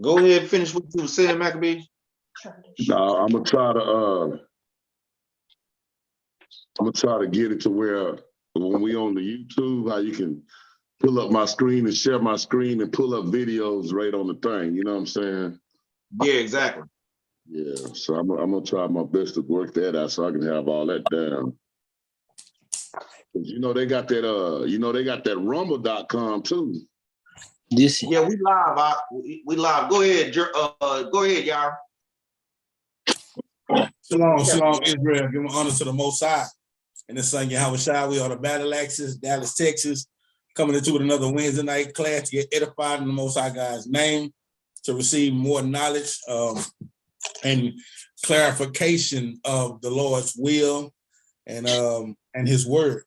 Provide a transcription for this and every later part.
Go ahead and finish what you were saying, Maccabees. No, I'm gonna try to get it to where when we on the YouTube, how you can pull up my screen and share my screen and pull up videos right on the thing. You know what I'm saying? Yeah, exactly. Yeah. So I'm gonna try my best to work that out so I can have all that down. You know they got that rumble.com too. Yeah, we live. We live. Go ahead, go ahead, y'all. Shalom, Israel. Give honor to the Most High. And this son Yahushua, we are the Battle Axes, Dallas, Texas, coming into with another Wednesday night class to get edified in the Most High God's name, to receive more knowledge and clarification of the Lord's will and His word.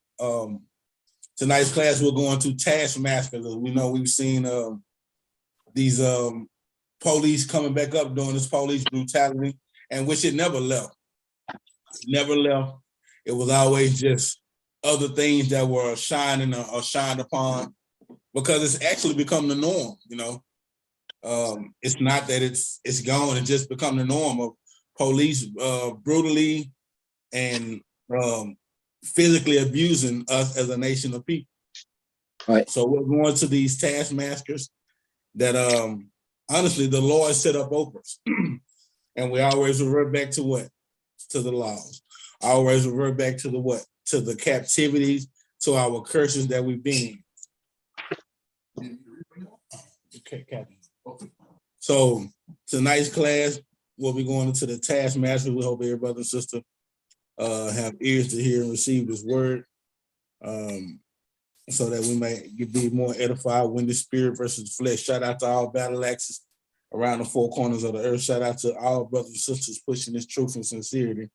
Tonight's class, we're going to taskmasters. We know we've seen these police coming back up doing this police brutality, and which it never left. Never left. It was always just other things that were shining or shined upon, because it's actually become the norm. You know, it's not that it's gone; it just become the norm of police brutally and physically abusing us as a nation of people. Right. So we're going to these taskmasters that honestly the Lord set up over us. And we always revert back to what? To the laws. Always revert back to the what? To the captivities, to our curses that we've been in. Okay, Captain. So tonight's class, we'll be going into the taskmaster. We hope every brother and sister have ears to hear and receive this word, so that we may be more edified when the spirit versus flesh. Shout out to all battle axes around the four corners of the earth. Shout out to all brothers and sisters pushing this truth and sincerity,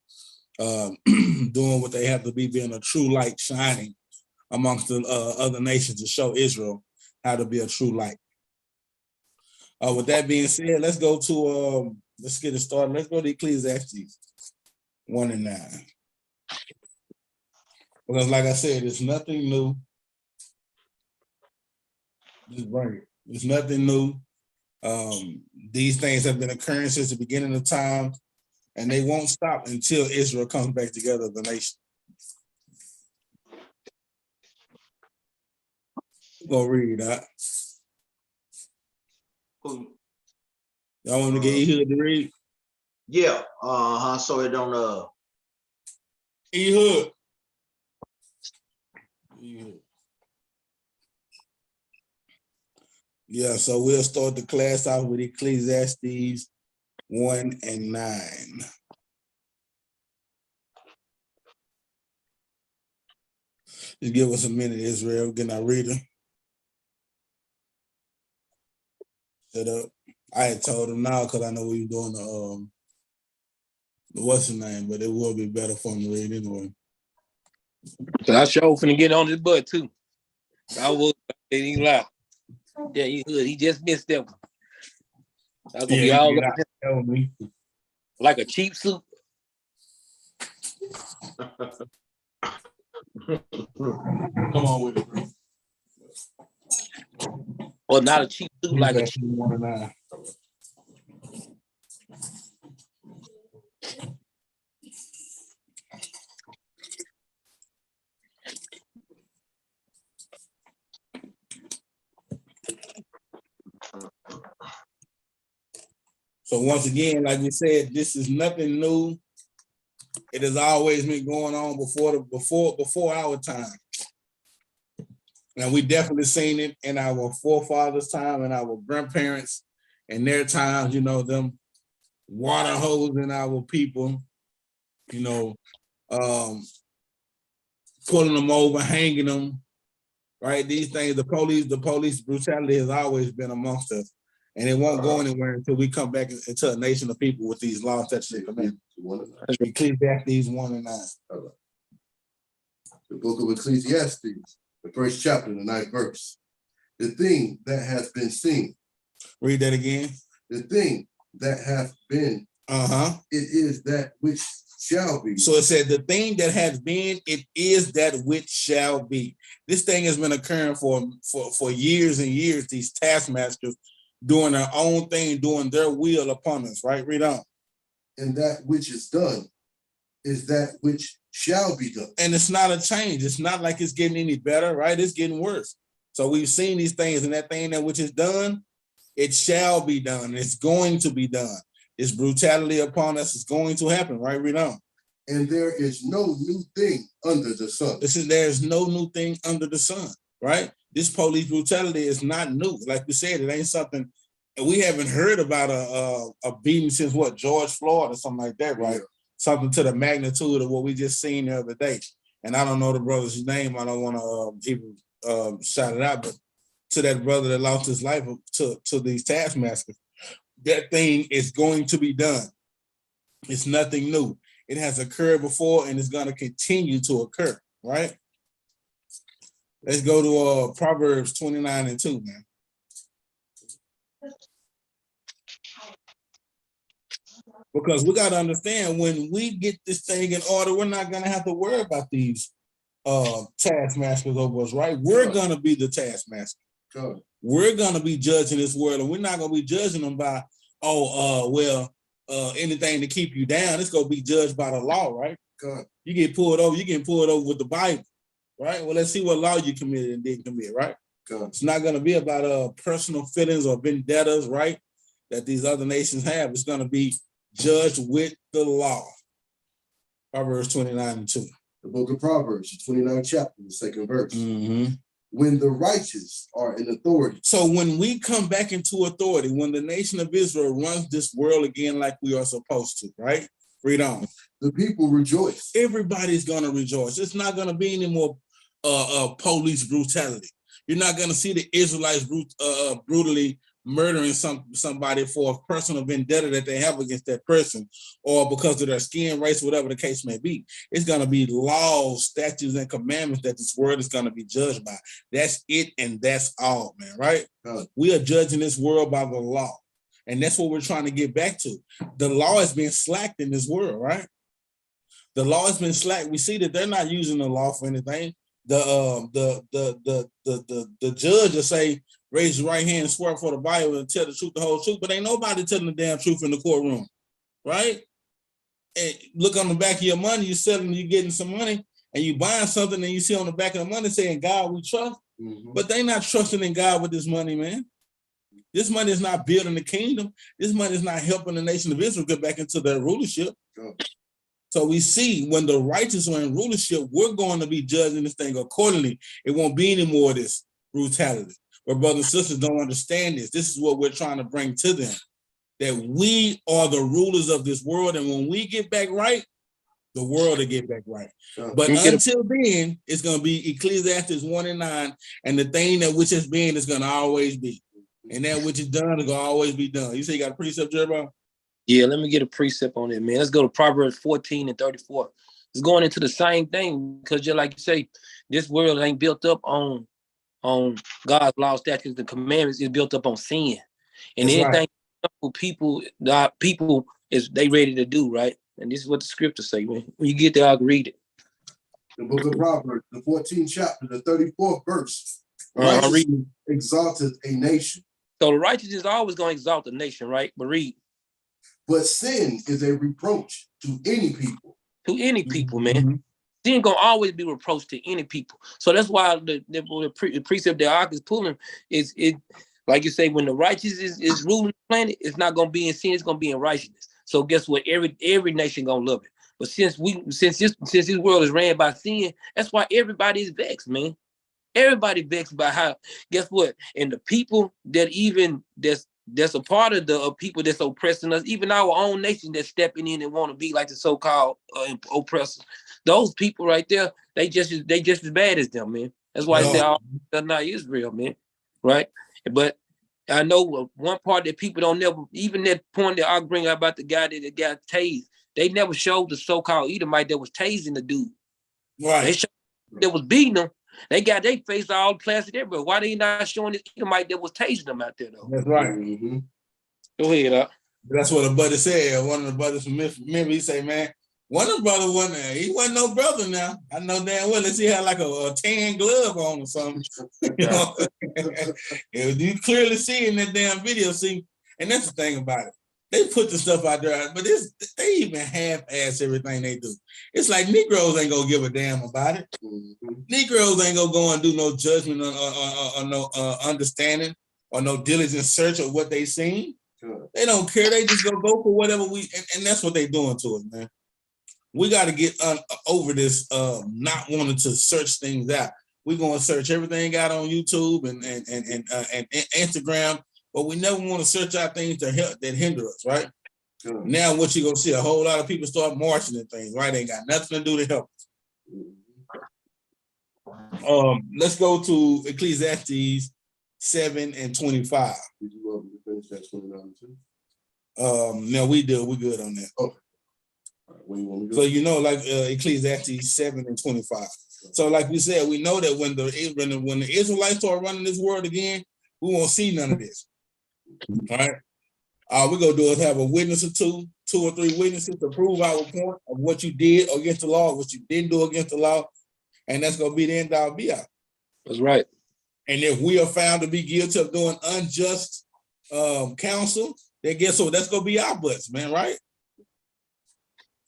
doing what they have to be, being a true light shining amongst the other nations to show Israel how to be a true light. With that being said, let's go to, let's get it started. Let's go to Ecclesiastes 1 and 9. Because like I said, it's nothing new. Just bring it. It's nothing new. These things have been occurring since the beginning of time, and they won't stop until Israel comes back together as a nation. Go read that. Y'all want to get Ehud to read? Yeah. So it don't Ehud. Yeah, so we'll start the class off with Ecclesiastes 1 and 9. Just give us a minute, Israel. Getting our reader set up. I had told him now because I know we were doing the what's the name, but it will be better for him to read anyway. So I sure finna get on his butt too. I will ain't lie. Yeah, he just missed that one. That's gonna be all like a cheap suit. Come on with it, bro. Or not a cheap suit, like a cheap 1 and 9. So once again, like we said, this is nothing new. It has always been going on before our time. And we definitely seen it in our forefathers' time and our grandparents and their times, you know, them water hosing our people, you know, pulling them over, hanging them, right? These things, the police brutality has always been amongst us. And it won't go anywhere until we come back into a nation of people with these laws, statutes, and commandments. Ecclesiastes 1 and 9. The book of Ecclesiastes, the first chapter, the 9th verse. The thing that has been seen. Read that again. The thing that hath been. It is that which shall be. So it said the thing that has been, it is that which shall be. This thing has been occurring for years and years, these taskmasters doing their own thing, doing their will upon us, right? Read on. And that which is done is that which shall be done. And it's not a change. It's not like it's getting any better, right? It's getting worse. So we've seen these things, and that thing that which is done, it shall be done. It's going to be done. This brutality upon us is going to happen, right? Read on. And there is no new thing under the sun. There's no new thing under the sun, right? This police brutality is not new. Like we said, it ain't something, and we haven't heard about a beating since what, George Floyd or something like that, right? Yeah. Something to the magnitude of what we just seen the other day. And I don't know the brother's name. I don't want to even shout it out, but to that brother that lost his life to these taskmasters, that thing is going to be done. It's nothing new. It has occurred before, and it's going to continue to occur, right? Let's go to Proverbs 29:2, man. Because we got to understand, when we get this thing in order, we're not going to have to worry about these taskmasters over us, right? We're going to be the taskmaster. We're going to be judging this world, and we're not going to be judging them by, anything to keep you down. It's going to be judged by the law, right? You get pulled over, with the Bible, right? Well, let's see what law you committed and didn't commit, right? It's not going to be about personal feelings or vendettas, right, that these other nations have. It's going to be judged with the law. Proverbs 29:2. The book of Proverbs, the 29th chapter, the 2nd verse. Mm-hmm. When the righteous are in authority. So when we come back into authority, when the nation of Israel runs this world again like we are supposed to, right? Read on. The people rejoice. Everybody's going to rejoice. It's not going to be any more police brutality. You're not going to see the Israelites brutally murdering somebody for a personal vendetta that they have against that person, or because of their skin, race, whatever the case may be. It's going to be laws, statutes, and commandments that this world is going to be judged by. That's it, and that's all, man, right? We are judging this world by the law, and that's what we're trying to get back to. The law has been slacked in this world, right? The law has been slacked. We see that they're not using the law for anything. The judge will say, raise your right hand and swear for the Bible and tell the truth, the whole truth, but ain't nobody telling the damn truth in the courtroom, right? And look on the back of your money, you're selling, you're getting some money, and you buying something, and you see on the back of the money saying, God, we trust, but they not trusting in God with this money, man. This money is not building the kingdom. This money is not helping the nation of Israel get back into their rulership. So we see when the righteous are in rulership, we're going to be judging this thing accordingly. It won't be any more of this brutality. But brothers and sisters don't understand this. This is what we're trying to bring to them, that we are the rulers of this world. And when we get back right, the world will get back right. But until then, it's going to be Ecclesiastes 1:9, and the thing that which has been is going to always be. And that which is done is going to always be done. You say you got a precept, Jerubbaal? Yeah, let me get a precept on it, man. Let's go to Proverbs 14:34. It's going into the same thing, because just like you say, this world ain't built up on God's law, statutes, and commandments. Is built up on sin. And that's anything right. people is they ready to do, right? And this is what the scriptures say, man. When you get there, I'll read it. The book of Proverbs, the 14th chapter, the 34th verse. I'll read. Exalteth a nation. So the righteous is always going to exalt the nation, right? But read. But sin is a reproach to any people. To any people, man. Sin gonna always be reproached to any people. So that's why the precept that Ark is pulling is it, like you say, when the righteous is ruling the planet, it's not gonna be in sin, it's gonna be in righteousness. So guess what? Every nation gonna love it. But since this world is ran by sin, that's why everybody is vexed, man. Everybody vexed by how. Guess what? And the people that's a part of the people that's oppressing us, even our own nation that's stepping in and want to be like the so-called oppressors. Those people right there, they just as bad as them, man. That's why they're not Israel, man. Right? But I know one part that people don't never, even that point that I bring up about the guy that got tased, they never showed the so-called Edomite that was tasing the dude. Right. They showed that was beating him. They got their face all plastered everywhere. Why they not showing this Edomite that was tasing them out there, though? That's right. Go ahead, That's what a buddy said. One of the buddies from Memphis, he say, man, One of the brothers wasn't there. He wasn't no brother now. I know damn well. Unless he had like a tan glove on or something. You know? You clearly see in that damn video. See, and that's the thing about it. They put the stuff out there, but they even half-ass everything they do. It's like Negroes ain't gonna give a damn about it. Negroes ain't gonna go and do no judgment or no understanding or no diligent search of what they seen. They don't care. They just go for whatever and that's what they doing to us, man. We got to get over this not wanting to search things out. We're gonna search everything out on YouTube and Instagram, but we never want to search out things that hinder us, right? Now, what you gonna see? A whole lot of people start marching and things, right? They ain't got nothing to do to help us. Let's go to Ecclesiastes 7:25. Did you want me to finish that 29 too? No, we do. We good on that. Okay. Where you want me to go? So you know, like Ecclesiastes 7:25. So, like we said, we know that when the Israelites start running this world again, we won't see none of this. All right. All we're gonna do is have a witness or two or three witnesses to prove our point of what you did against the law, what you didn't do against the law, and that's gonna be the end all be out. That's right. And if we are found to be guilty of doing unjust counsel, then guess what? That's gonna be our butts, man, right?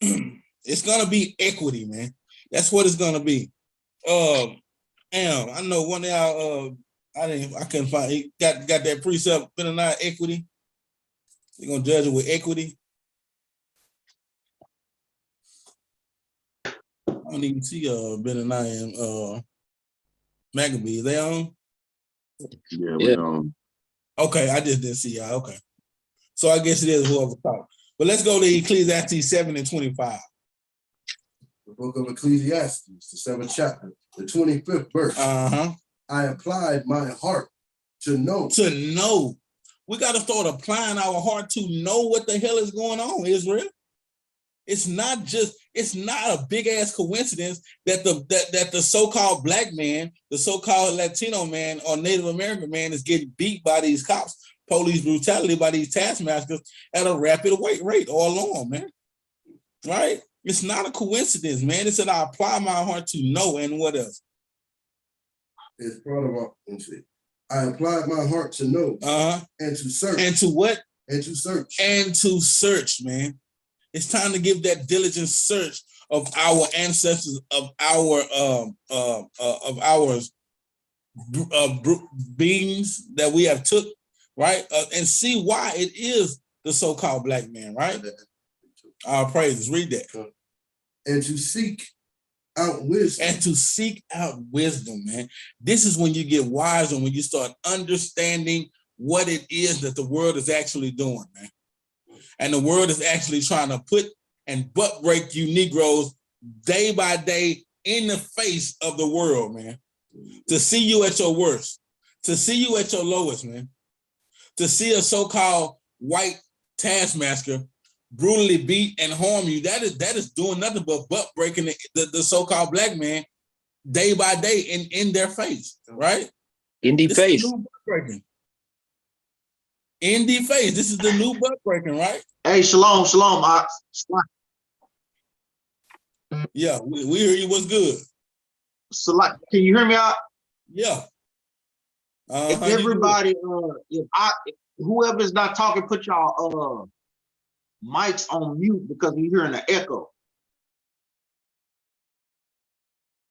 It's gonna be equity, man. That's what it's gonna be. I know one of y'all I couldn't find he got that precept Benaniyah equity. They're gonna judge it with equity. I don't even see Benaniyah and Maccabees. They on? Yeah, we on. Okay, I just didn't see y'all. Okay. So I guess it is whoever talked. But let's go to Ecclesiastes 7:25. The book of Ecclesiastes, the 7th chapter, the 25th verse. I applied my heart to know. To know. We got to start applying our heart to know what the hell is going on, Israel. It's not a big ass coincidence that the so-called black man, the so-called Latino man or Native American man is getting beat by these cops, police brutality by these taskmasters at a rapid rate all along, man. Right? It's not a coincidence, man. It said I apply my heart to know, and what else? It's part of our I applied my heart to know and to search. And to what? And to search. And to search, man. It's time to give that diligent search of our ancestors, of our beings that we have took, right? And see why it is the so-called black man, right? Our praises. Read that. And to seek out wisdom. And to seek out wisdom, man. This is when you get wiser, when you start understanding what it is that the world is actually doing, man. And the world is actually trying to put and butt break you Negroes day by day in the face of the world, man. To see you at your worst, to see you at your lowest, man. To see a so-called white taskmaster brutally beat and harm you, that is doing nothing but butt breaking the so-called black man day by day in their face, right? In the face. In the face. This is the new butt breaking, right? Hey, shalom. Yeah, we hear you. What's good? Can you hear me out? Yeah. If everybody, whoever's not talking, put y'all mics on mute because we're hearing an echo.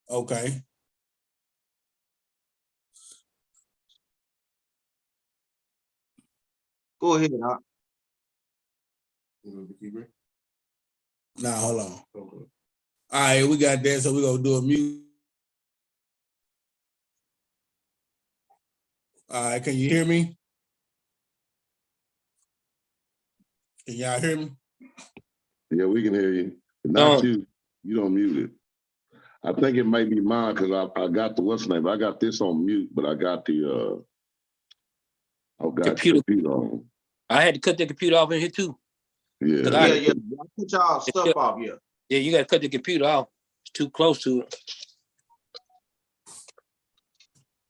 Okay. Go ahead, Nah, hold on. Okay. All right, we got that, so we're gonna do a mute. All right, can you hear me? Can y'all hear me? Yeah, we can hear you. Not you. You don't mute it. I think it might be mine because I got the what's name. I got this on mute, but I got the computer on. I had to cut the computer off in here too. Yeah. Yeah. Put y'all stuff off here. Yeah, you gotta cut the computer off. It's too close to it.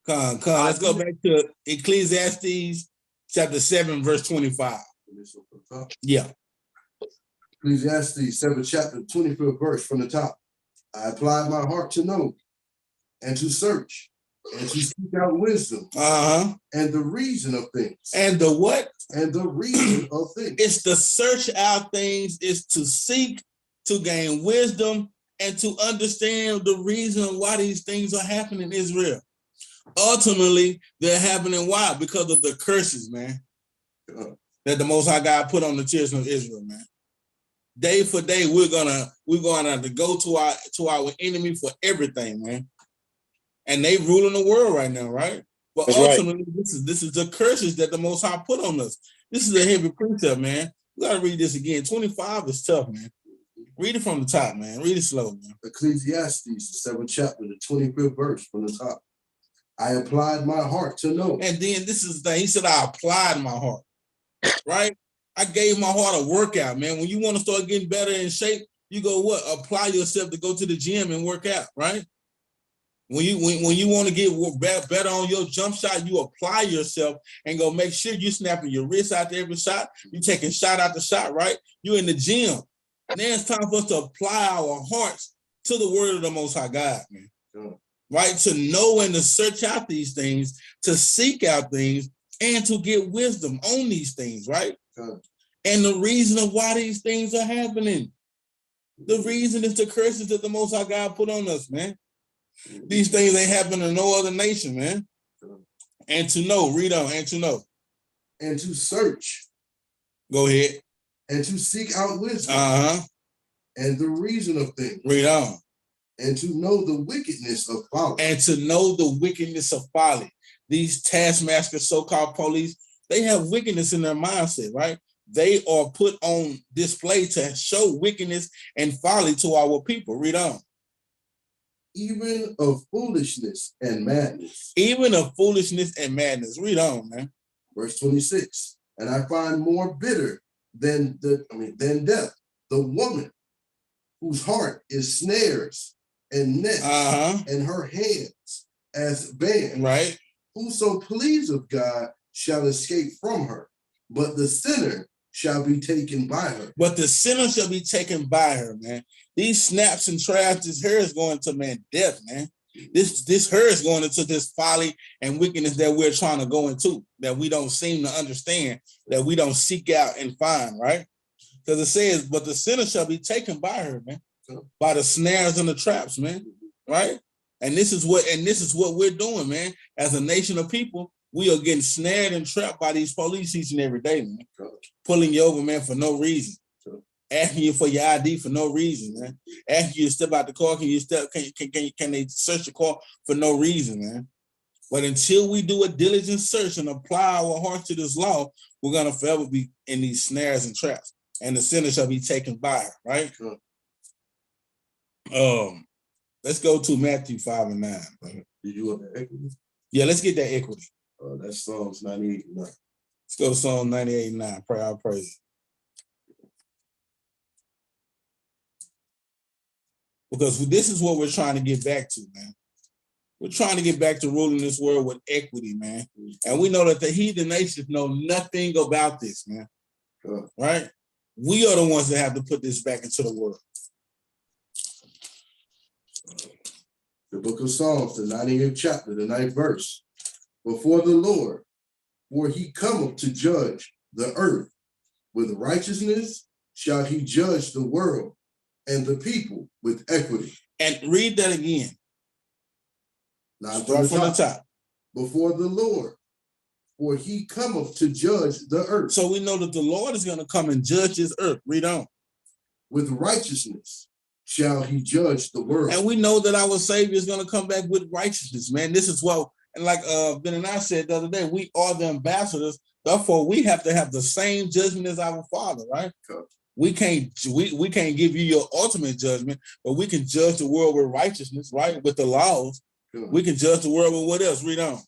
Come on. Let's go back to Ecclesiastes chapter 7, verse 25. Yeah. Ecclesiastes 7th chapter, 25th verse from the top. I applied my heart to know and to search and to seek out wisdom and the reason of things. And the what? And the reason of things. It's to search out things, it's to seek, to gain wisdom, and to understand the reason why these things are happening in Israel. Ultimately, they're happening why? Because of the curses, man, that the Most High God put on the children of Israel, man. Day for day, we're gonna to go to our enemy for everything, man. And they ruling the world right now, right? But That's ultimately, right. This is the curses that the Most High put on us. This is a heavy precept, man. We gotta read this again. 25 is tough, man. Read it from the top, man. Read it slow, man. Ecclesiastes, the 7th chapter, the 25th verse from the top. I applied my heart to know. And then this is the thing. He said, I applied my heart, right? I gave my heart a workout, man. When you want to start getting better in shape, you go what? Apply yourself to go to the gym and work out, right? When you want to get better on your jump shot, you apply yourself and go make sure you snapping your wrist out to every shot. You taking shot after shot, right? You in the gym. Now it's time for us to apply our hearts to the word of the Most High God, man. Sure. Right? To know and to search out these things, to seek out things, and to get wisdom on these things, right? Sure. And the reason of why these things are happening. The reason is the curses that the Most High God put on us, man. These things ain't happen in no other nation, man. Sure. And to know, read on, and to know. And to search. Go ahead. And to seek out wisdom. And the reason of things. Read on. And to know the wickedness of folly. And to know the wickedness of folly. These taskmasters, so-called police, they have wickedness in their mindset, right? They are put on display to show wickedness and folly to our people. Read on. Even of foolishness and madness. Even of foolishness and madness. Read on, man. Verse 26. And I find more bitter than death, the woman whose heart is snares and nets, and her hands as bands. Right. Whoso pleaseth God shall escape from her, but the sinner shall be taken by her. But the sinner shall be taken by her, man. These snaps and traps, this hair is going to, man, death, man. This hair is going into this folly and wickedness that we're trying to go into, that we don't seem to understand, that we don't seek out and find, right? Because it says, but the sinner shall be taken by her, man, by the snares and the traps, man, right? And this is what we're doing, man. As a nation of people, we are getting snared and trapped by these police each and every day, man. Pulling you over, man, for no reason. Asking you for your ID for no reason, man. Asking you to step out the car, can they search your car for no reason, man? But until we do a diligent search and apply our hearts to this law, we're gonna forever be in these snares and traps. And the sinner shall be taken by her, right? Let's go to Matthew 5 and 9. Brother. Did you want that equity? Yeah, let's get that equity. That's Psalms 98 and 9. Let's go to Psalm 98 and 9. Pray our praise. Because this is what we're trying to get back to, man. We're trying to get back to ruling this world with equity, man. And we know that the heathen nations know nothing about this, man. Right? We are the ones that have to put this back into the world. The book of Psalms, the 98th chapter, the 9th verse. Before the Lord, for he cometh to judge the earth. With righteousness shall he judge the world and the people with equity. And read that again. Now start from the top. Before the Lord, for he cometh to judge the earth. So we know that the Lord is going to come and judge this earth. Read on. With righteousness shall he judge the world. And we know that our Savior is going to come back with righteousness, man. This is what, and like Benaniyah said the other day, we are the ambassadors. Therefore, we have to have the same judgment as our Father, right? Okay. We can't give you your ultimate judgment, but we can judge the world with righteousness, right? With the laws. Sure. We can judge the world with what else? Read on.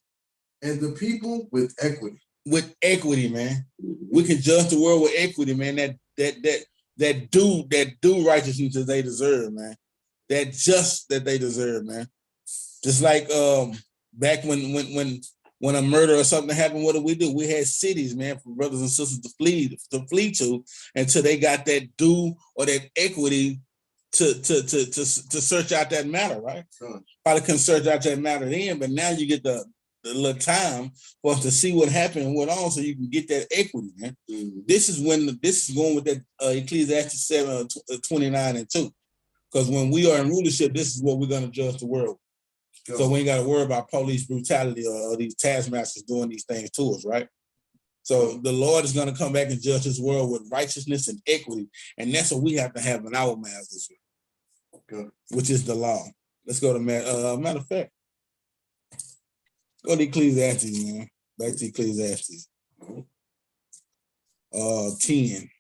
And the people with equity. With equity, man. We can judge the world with equity, man. That do righteousness that they deserve, man. That just that they deserve, man. Just like back when when a murder or something happened, what do? We had cities, man, for brothers and sisters to flee to until they got that due or that equity to search out that matter, right? Sure. Probably couldn't search out that matter then, but now you get the little time for us to see what happened and what on, so you can get that equity, man. Mm-hmm. This is going with that Ecclesiastes 7:29-2. Because when we are in rulership, this is what we're going to judge the world. Sure. So we ain't got to worry about police brutality or these taskmasters doing these things to us, right? So the Lord is going to come back and judge this world with righteousness and equity. And that's what we have to have in our mouths this week, okay, which is the law. Let's go to, matter of fact, go to Ecclesiastes, man. Back to Ecclesiastes. 10.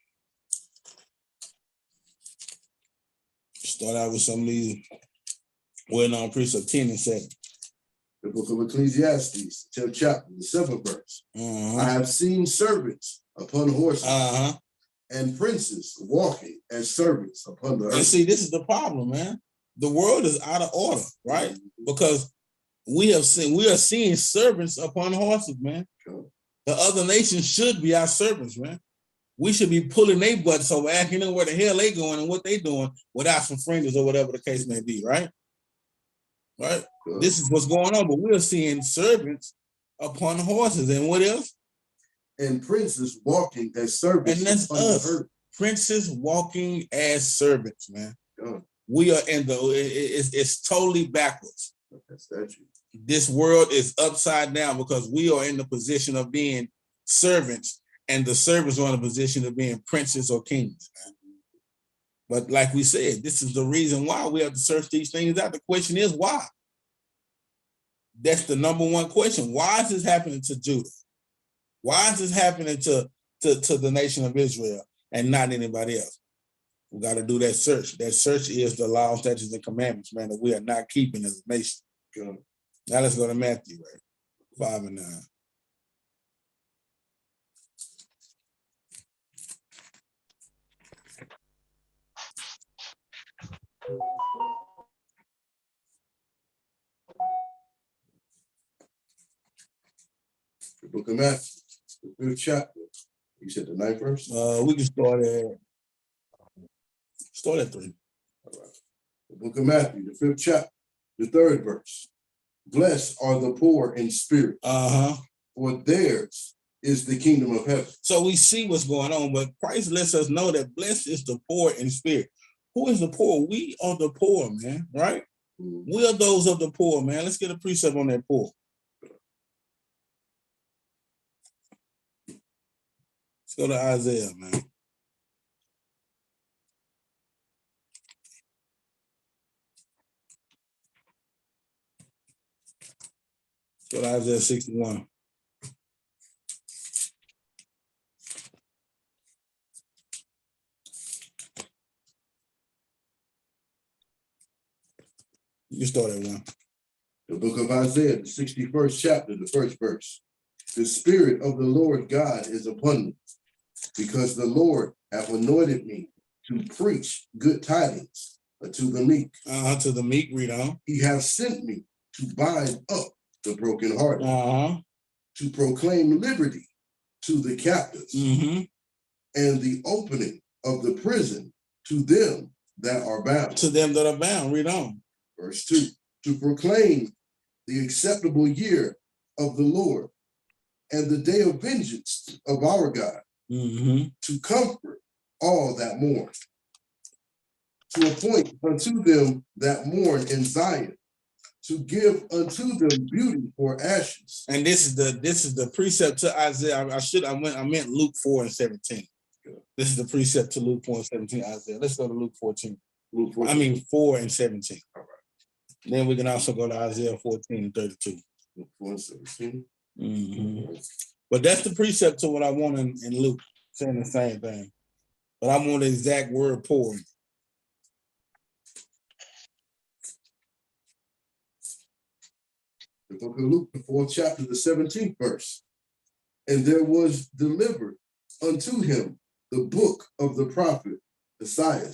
Start out with some of these well-known precepts, 10 and 7. The book of Ecclesiastes, 10th chapter, the 7th verse. Uh-huh. I have seen servants upon horses, uh-huh, and princes walking as servants upon the earth. And see, this is the problem, man. The world is out of order, right? Mm-hmm. Because we are seeing servants upon horses, man. Sure. The other nations should be our servants, man. We should be pulling their butts over, asking them where the hell they going and what they doing without some friends or whatever the case may be, right? Right? Good. This is what's going on, but we're seeing servants upon horses, and what else? And princes walking as servants. And that's us. Princes walking as servants, man. Good. We are it's totally backwards. That's that. This world is upside down because we are in the position of being servants, and the servants are in a position of being princes or kings, man. But like we said, this is the reason why we have to search these things out. The question is why? That's the number one question. Why is this happening to Judah? Why is this happening to the nation of Israel and not anybody else? We got to do that search. That search is the law, statutes, and commandments, man, that we are not keeping as a nation. Good. Now let's go to Matthew, right? 5 and 9. The book of Matthew, the 5th chapter. You said the 9th verse? We can start at 3. All right. The book of Matthew, the 5th chapter, the 3rd verse. Blessed are the poor in spirit, for theirs is the kingdom of heaven. So we see what's going on, but Christ lets us know that blessed is the poor in spirit. Who is the poor? We are the poor, man, right? Mm-hmm. We are those of the poor, man. Let's get a precept on that poor. Let's go to Isaiah, man. Let's go to Isaiah 61. You start at 1. The book of Isaiah, the 61st chapter, the 1st verse. The Spirit of the Lord God is upon me, because the Lord hath anointed me to preach good tidings to the meek. To the meek, read on. He hath sent me to bind up the brokenhearted, to proclaim liberty to the captives, and the opening of the prison to them that are bound. To them that are bound, read on. Verse 2, to proclaim the acceptable year of the Lord and the day of vengeance of our God, to comfort all that mourn, to appoint unto them that mourn in Zion, to give unto them beauty for ashes. And this is the precept to Isaiah. I meant Luke 4 and 17. Good. This is the precept to Luke 4 and 17, Isaiah. Let's go to Luke 14. 4 and 17. All right. Then we can also go to Isaiah 14 and 32. 4 and 17. But that's the precept to what I want in Luke, saying the same thing. But I want the exact word poor. The book of Luke, the 4th chapter, the 17th verse. And there was delivered unto him the book of the prophet Isaiah.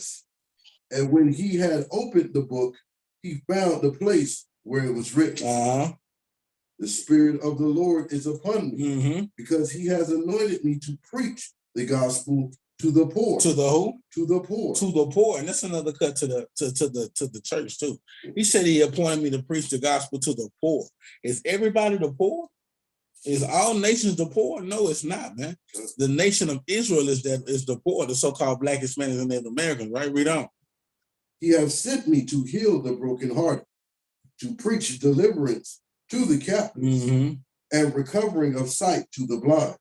And when he had opened the book, he found the place where it was written. the Spirit of the Lord is upon me, Mm-hmm. because he has anointed me to preach the gospel to the poor. To the who? To the poor. To the poor. And that's another cut to the church too. He said he appointed me to preach the gospel to the poor. Is everybody the poor? Is all nations the poor? No, it's not, man. The nation of Israel is the poor, the so-called Black, Hispanics, and Native Americans, right? Read on. He has sent me to heal the brokenhearted, to preach deliverance to the captives, Mm-hmm. and recovering of sight to the blind,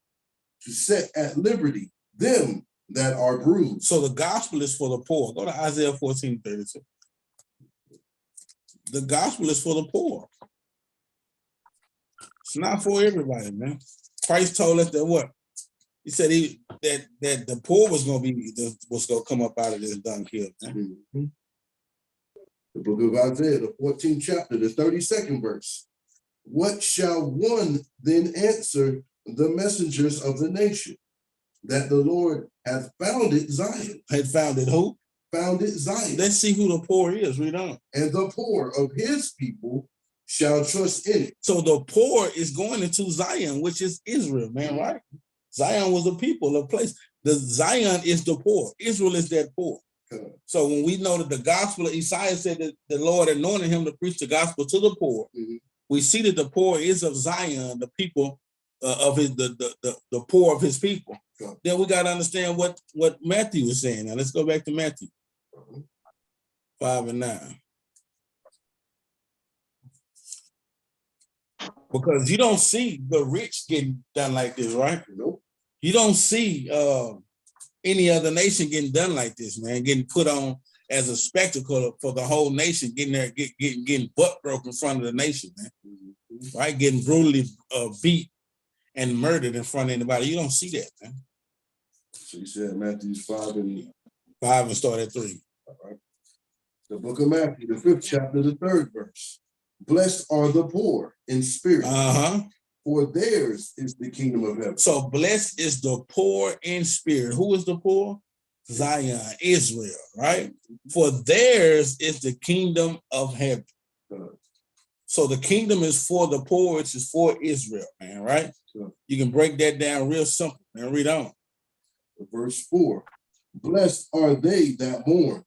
to set at liberty them that are bruised. So the gospel is for the poor. Go to Isaiah 14:32. The gospel is for the poor. It's not for everybody, man. Christ told us that what? He said that the poor was gonna come up out of this dunghill, man. Mm-hmm. The book of Isaiah, the 14th chapter, the 32nd verse. What shall one then answer the messengers of the nation? That the Lord hath founded Zion. Had founded who? Founded Zion. Let's see who the poor is. Read on. And the poor of his people shall trust in it. So the poor is going into Zion, which is Israel, man, right? Zion was the people, a place. The Zion is the poor. Israel is that poor. Okay. So when we know that the gospel of Isaiah said that the Lord anointed him to preach the gospel to the poor, we see that the poor is of Zion, the people of his the poor of his people. Okay. Then we got to understand what Matthew is saying. Now let's go back to Matthew 5 and 9. Because you don't see the rich getting done like this, right? Nope. You don't see any other nation getting done like this, man, getting put on as a spectacle for the whole nation, getting butt broke in front of the nation, man, right? Getting brutally beat and murdered in front of anybody. You don't see that, man. So you said Matthew 5 and 5 and start at 3. All right. The book of Matthew, the 5th chapter, the 3rd verse. Blessed are the poor in spirit, for theirs is the kingdom of heaven. So blessed is the poor in spirit. Who is the poor? Zion, Israel, right? For theirs is the kingdom of heaven. So the kingdom is for the poor, which is for Israel, man, right? You can break that down real simple, man. Read on. Verse 4. Blessed are they that mourn,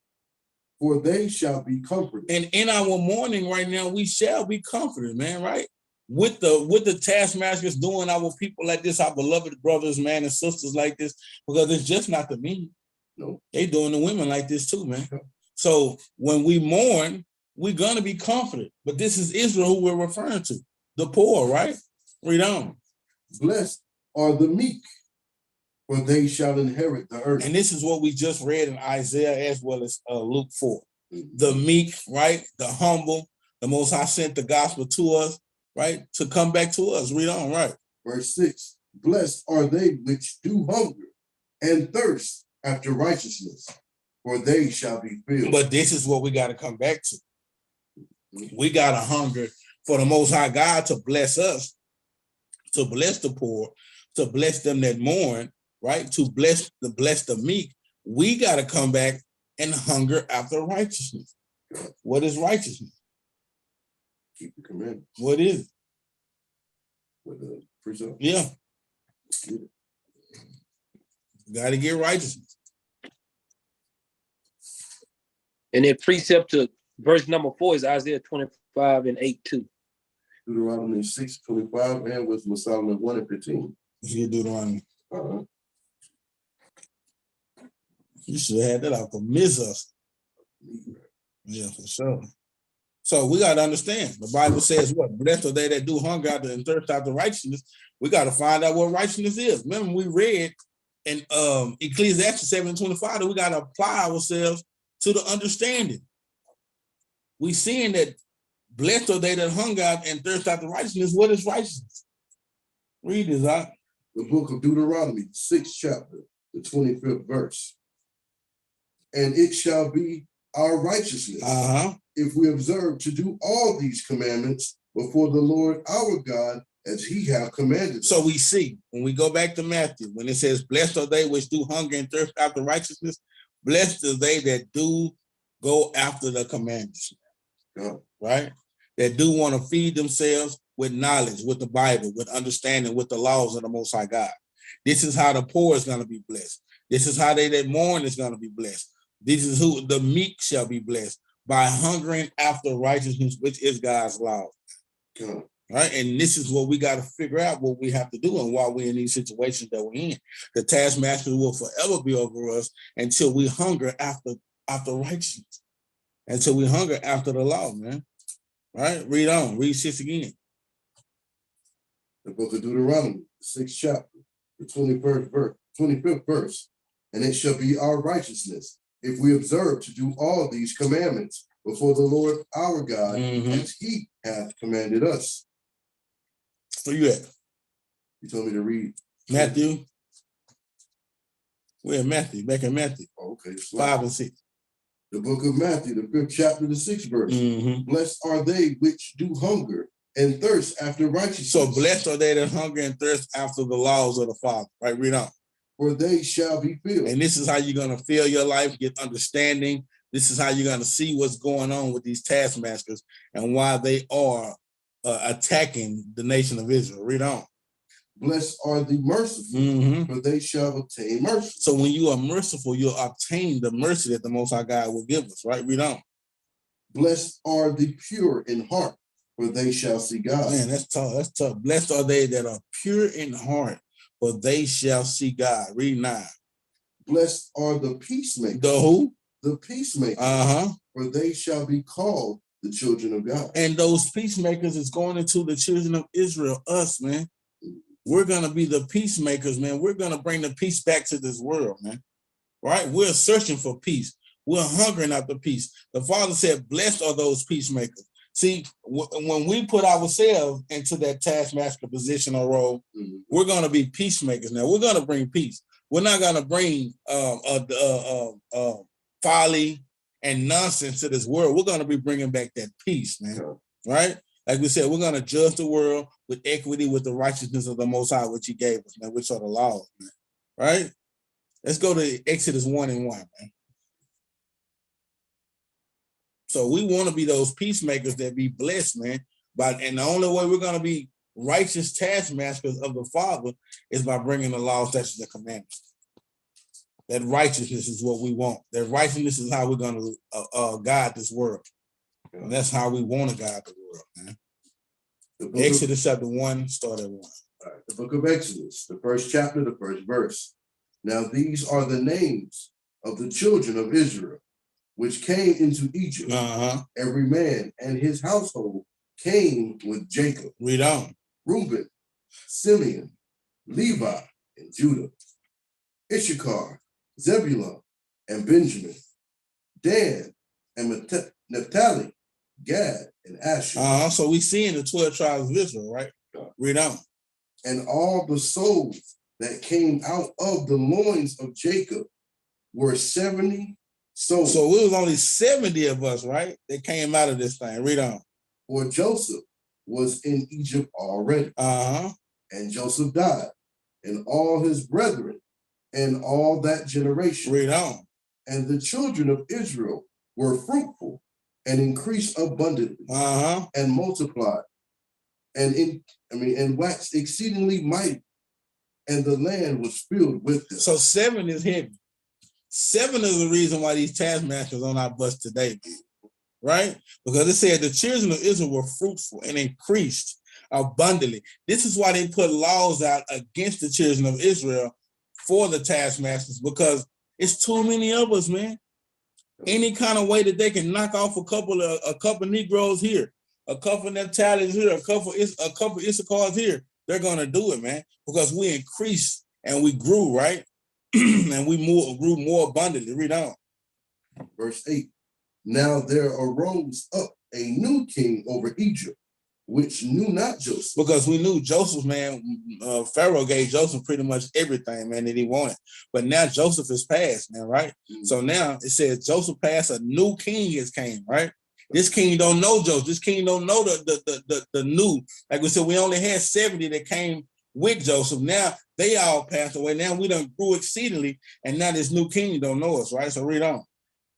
for they shall be comforted. And in our mourning right now, we shall be comforted, man, right? With the taskmasters doing our people like this, our beloved brothers, man, and sisters like this, because it's just not the men. No. They doing the women like this too, man. So when we mourn, we're gonna be comforted. But this is Israel who we're referring to, the poor, right? Read on. Blessed are the meek, for they shall inherit the earth. And this is what we just read in Isaiah as well as Luke 4. The meek, right? The humble, the Most High sent the gospel to us, right? To come back to us. Read on, right? Verse 6. Blessed are they which do hunger and thirst after righteousness, for they shall be filled. But this is what we got to come back to. We got to hunger for the Most High God to bless us, to bless the poor, to bless them that mourn, right? To bless the meek. We got to come back and hunger after righteousness. What is righteousness? Keep the commandments. What is it? With the precept. Yeah. Got to get righteousness. And then precept to verse number 4 is Isaiah 25 and 8 too. Deuteronomy 6:25 and Wisdom of Solomon 1 and 15. Let's get Deuteronomy. You should have had that out to miss us. Yeah, for sure. So we got to understand. The Bible says what? Blessed are they that do hunger after and thirst after righteousness. We got to find out what righteousness is. Remember, we read in Ecclesiastes 7:25 that we got to apply ourselves to the understanding. We seeing that blessed are they that hunger and thirst after righteousness. What is righteousness? Read this out. The book of Deuteronomy, 6th chapter, the 25th verse. And it shall be our righteousness if we observe to do all these commandments before the Lord our God as he have commanded us. So we see, when we go back to Matthew, when it says, blessed are they which do hunger and thirst after righteousness, blessed are they that do go after the commandments, right? That do want to feed themselves, with knowledge, with the Bible, with understanding, with the laws of the Most High God. This is how the poor is going to be blessed. This is how they that mourn is going to be blessed. This is who the meek shall be blessed, by hungering after righteousness, which is God's law. Right? And this is what we got to figure out what we have to do and why we're in these situations that we're in. The taskmasters will forever be over us until we hunger after righteousness, until we hunger after the law, man. Right? Read on. Read 6 again. The book of Deuteronomy, the 6th chapter, the 25th verse. And it shall be our righteousness if we observe to do all these commandments before the Lord our God, as he hath commanded us. Where you at? You told me to read Matthew. We're in Matthew, back in Matthew. Oh, okay. 5 and 6. The book of Matthew, the 5th chapter, the 6th verse. Blessed are they which do hunger and thirst after righteousness. So blessed are they that hunger and thirst after the laws of the Father. Right, read on. For they shall be filled. And this is how you're going to fill your life, get understanding. This is how you're going to see what's going on with these taskmasters and why they are attacking the nation of Israel. Read on. Blessed are the merciful, for they shall obtain mercy. So when you are merciful, you'll obtain the mercy that the Most High God will give us, right? Read on. Blessed are the pure in heart, for they shall see God. Man, that's tough. That's tough. Blessed are they that are pure in heart, for they shall see God. Read 9. Blessed are the peacemakers. The who? The peacemakers. For they shall be called the children of God. And those peacemakers is going into the children of Israel, us, man. We're going to be the peacemakers, man. We're going to bring the peace back to this world, man. Right? We're searching for peace. We're hungering after peace. The Father said, blessed are those peacemakers. See, when we put ourselves into that taskmaster position or role, we're going to be peacemakers. Now, we're going to bring peace. We're not going to bring folly and nonsense to this world. We're going to be bringing back that peace, man. Right? Like we said, we're going to judge the world with equity, with the righteousness of the Most High, which he gave us, man, which are the laws, man. Right? Let's go to Exodus 1 and 1, man. So we want to be those peacemakers that be blessed, man. And the only way we're going to be righteous taskmasters of the Father is by bringing the laws, statutes, and commandments. That righteousness is what we want. That righteousness is how we're going to guide this world. And that's how we want to guide the world, man. Exodus chapter 1, start at 1. All right, the book of Exodus, the 1st chapter, the 1st verse. Now these are the names of the children of Israel, which came into Egypt. Every man and his household came with Jacob. Read on. Reuben, Simeon, Levi, and Judah. Issachar, Zebulun, and Benjamin. Dan, and Naphtali, Gad, and Asher. So we see in the 12 tribes of Israel, right? Read on. And all the souls that came out of the loins of Jacob were 70 souls. So it was only 70 of us, right? That came out of this thing. Read on. For Joseph was in Egypt already. And Joseph died, and all his brethren, and all that generation. Read on. And the children of Israel were fruitful and increased abundantly, and multiplied, and waxed exceedingly mighty, and the land was filled with them. So 7 is heavy. 7 is the reason why these taskmasters on our bus today, right? Because it said the children of Israel were fruitful and increased abundantly. This is why they put laws out against the children of Israel for the taskmasters, because it's too many of us, man. Any kind of way that they can knock off a couple Negroes here, a couple Naphtali's here, a couple Issachars here, they're gonna do it, man, because we increased and we grew, right? And we grew more abundantly. Read on. Verse 8. Now there arose up a new king over Egypt, which knew not Joseph. Because we knew Joseph, man. Pharaoh gave Joseph pretty much everything, man, that he wanted. But now Joseph is passed, man, right? So now it says Joseph passed, a new king has came, right? This king don't know Joseph. This king don't know the new. Like we said, we only had 70 that came with Joseph. Now they all passed away. Now we done grew exceedingly, and now this new king don't know us, right? So read on.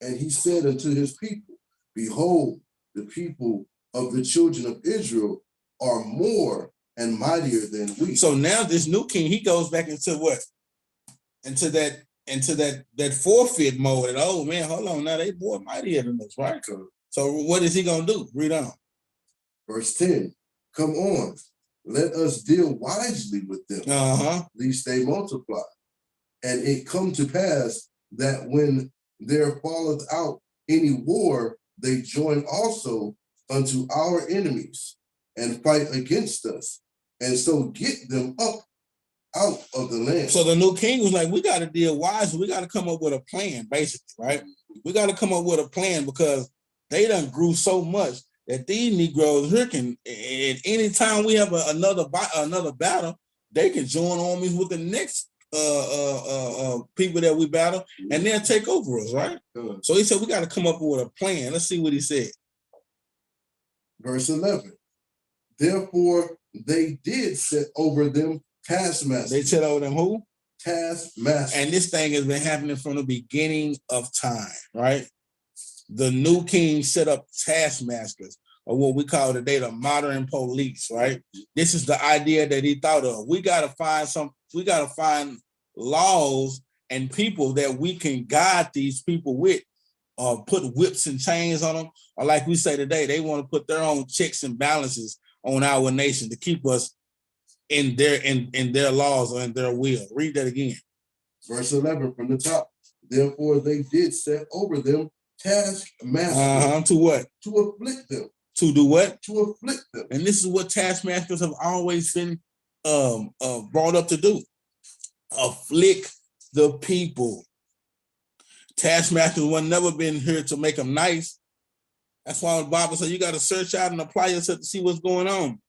And he said unto his people, behold, the people of the children of Israel are more and mightier than we. So now this new king, he goes back into what? Into that forfeit mode. And oh man, hold on, now they more mightier than us, right? So what is he gonna do? Read on. Verse 10. Come on, let us deal wisely with them, lest they multiply. And it come to pass that when there falleth out any war, they join also unto our enemies and fight against us, and so get them up out of the land. So the new king was like, we got to deal wisely. We got to come up with a plan, basically, right? We got to come up with a plan because they done grew so much that these Negroes here can, at any time we have another battle, they can join armies with the next people that we battle, and they'll take over us, right? So he said we got to come up with a plan. Let's see what he said. Verse 11. Therefore they did set over them taskmasters. They set over them who? Taskmasters. And this thing has been happening from the beginning of time, right? The new king set up taskmasters, or what we call today the modern police, right? This is the idea that he thought of. We got to find laws and people that we can guide these people with, put whips and chains on them, or like we say today, they want to put their own checks and balances on our nation to keep us in their laws or in their will. Read that again. Verse 11 from the top. Therefore they did set over them taskmasters. To what? To afflict them. To do what? To afflict them. And this is what taskmasters have always been brought up to do. Afflict the people. Taskmasters were never been here to make them nice. That's why the Bible says you got to search out and apply yourself to see what's going on.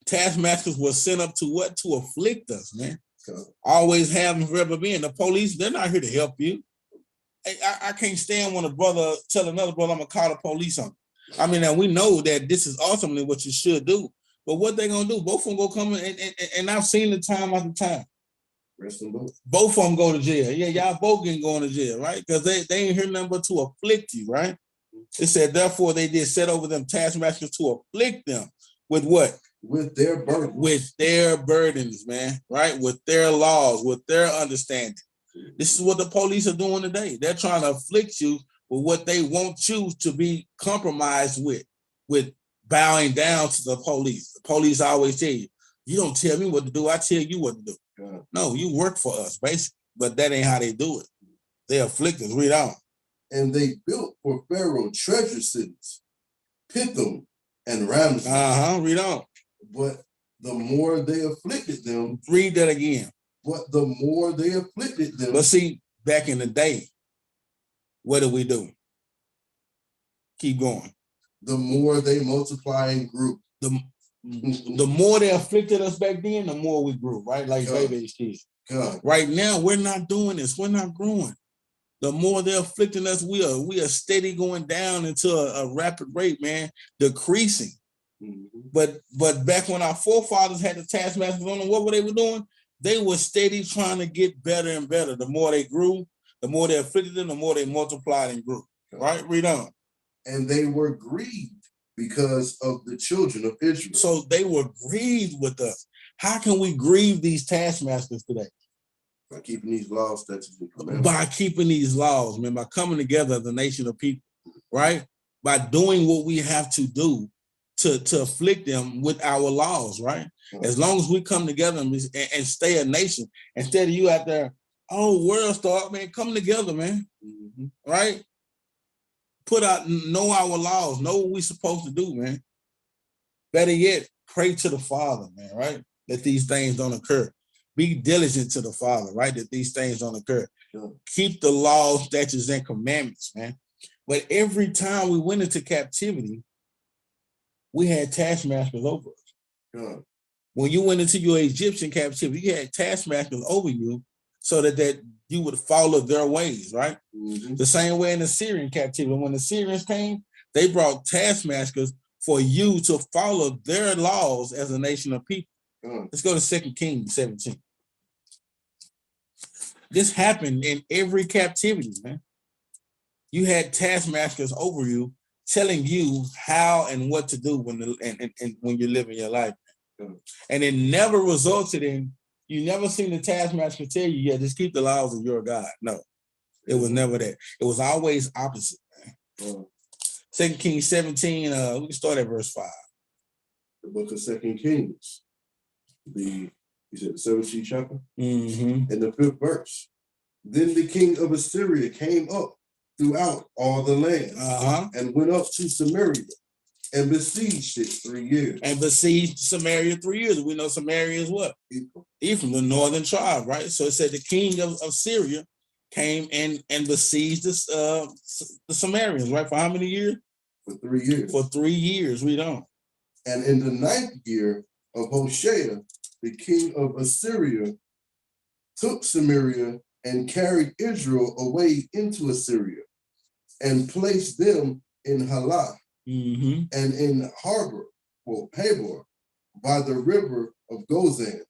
Taskmasters were sent up to what? To afflict us, man. Always have and forever been. The police, they're not here to help you. I can't stand when a brother tell another brother, I'm going to call the police on you. I mean, and we know that this is ultimately what you should do. But what they going to do? Both of them go come in, and I've seen the time after time. Both of them go to jail. Yeah, y'all both can go to jail, right? Because they ain't here nothing but to afflict you, right? It said, therefore, they did set over them taskmasters to afflict them with what? With their burdens. With their burdens, man, right? With their laws, with their understanding. This is what the police are doing today. They're trying to afflict you with what they want you to be compromised with bowing down to the police. The police always tell you, you don't tell me what to do, I tell you what to do. No, you work for us, basically, but that ain't how they do it. They afflict us. Read on. And they built for Pharaoh treasure cities, Pithom and Ramses. Read on. But the more they afflicted them. Read that again. But the more they afflicted them. But see, back in the day, what did we do? Keep going. The more they multiply and grew. The more they afflicted us back then, the more we grew, right? Like baby kids. Right now, we're not doing this. We're not growing. The more they're afflicting us, we are steady going down into a rapid rate, man, decreasing. But back when our forefathers had the taskmasters on them, what were they doing? They were steady trying to get better and better. The more they grew, the more they afflicted them, the more they multiplied and grew. Right? Read on. And they were grieved because of the children of Israel. So they were grieved with us. How can we grieve these taskmasters today? By keeping these laws, by keeping these laws, man, by coming together as a nation of people, right? By doing what we have to do to afflict them with our laws, right? As long as we come together and stay a nation, instead of you out there, oh, world star, man, come together, man, right? Know our laws, know what we're supposed to do, man. Better yet, pray to the Father, man, right? That these things don't occur. Be diligent to the Father, right? That these things don't occur. Keep the laws, statutes, and commandments, man. But every time we went into captivity, we had taskmasters over us. When you went into your Egyptian captivity, you had taskmasters over you so that you would follow their ways, right? The same way in the Syrian captivity. When the Syrians came, they brought taskmasters for you to follow their laws as a nation of people. Let's go to 2 Kings 17. This happened in every captivity, man. You had taskmasters over you telling you how and what to do when when you're living your life. And it never resulted in, you never seen the taskmaster tell you, yeah, just keep the laws of your God. No, it was never that. It was always opposite, man. 2 Kings 17, we can start at verse 5. The book of 2 Kings, you said the 17th chapter? Mm-hmm. And the 5th verse. Then the king of Assyria came up throughout all the land and went up to Samaria and besieged it 3 years. And besieged Samaria 3 years. We know Samaria is what? Ephraim, the northern tribe, right? So it said the king of Syria came and besieged the Samaritans, right? For how many years? For 3 years. For 3 years, we don't. And in the 9th year of Hoshea, the king of Assyria took Samaria and carried Israel away into Assyria and placed them in Halah and in Habor by the river of Gozan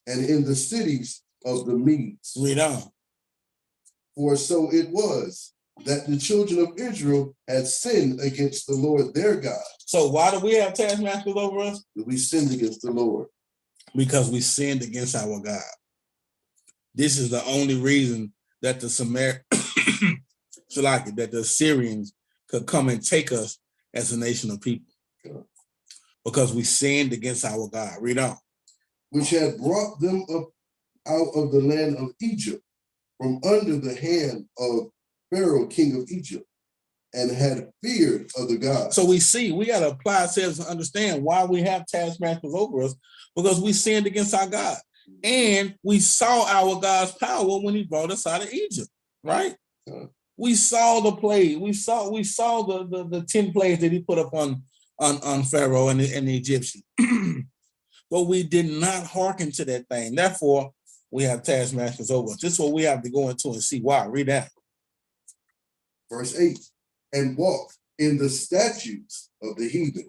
and in the cities of the Medes. Read on. For so it was that the children of Israel had sinned against the Lord their God. So why do we have taskmasters over us? We sinned against the Lord. Because we sinned against our God. This is the only reason that the that the Assyrians could come and take us as a nation of people. Because we sinned against our God. Read on. Which had brought them up out of the land of Egypt from under the hand of Pharaoh, king of Egypt, and had feared of the gods. So we see, we got to apply ourselves to understand why we have taskmasters over us, because we sinned against our God. And we saw our God's power when he brought us out of Egypt, right? We saw the plague. We saw the 10 plagues that he put up on Pharaoh and the Egyptians. But we did not hearken to that thing. Therefore, we have taskmasters over us. This is what we have to go into and see why. Read that. Verse 8, and walk in the statutes of the heathen,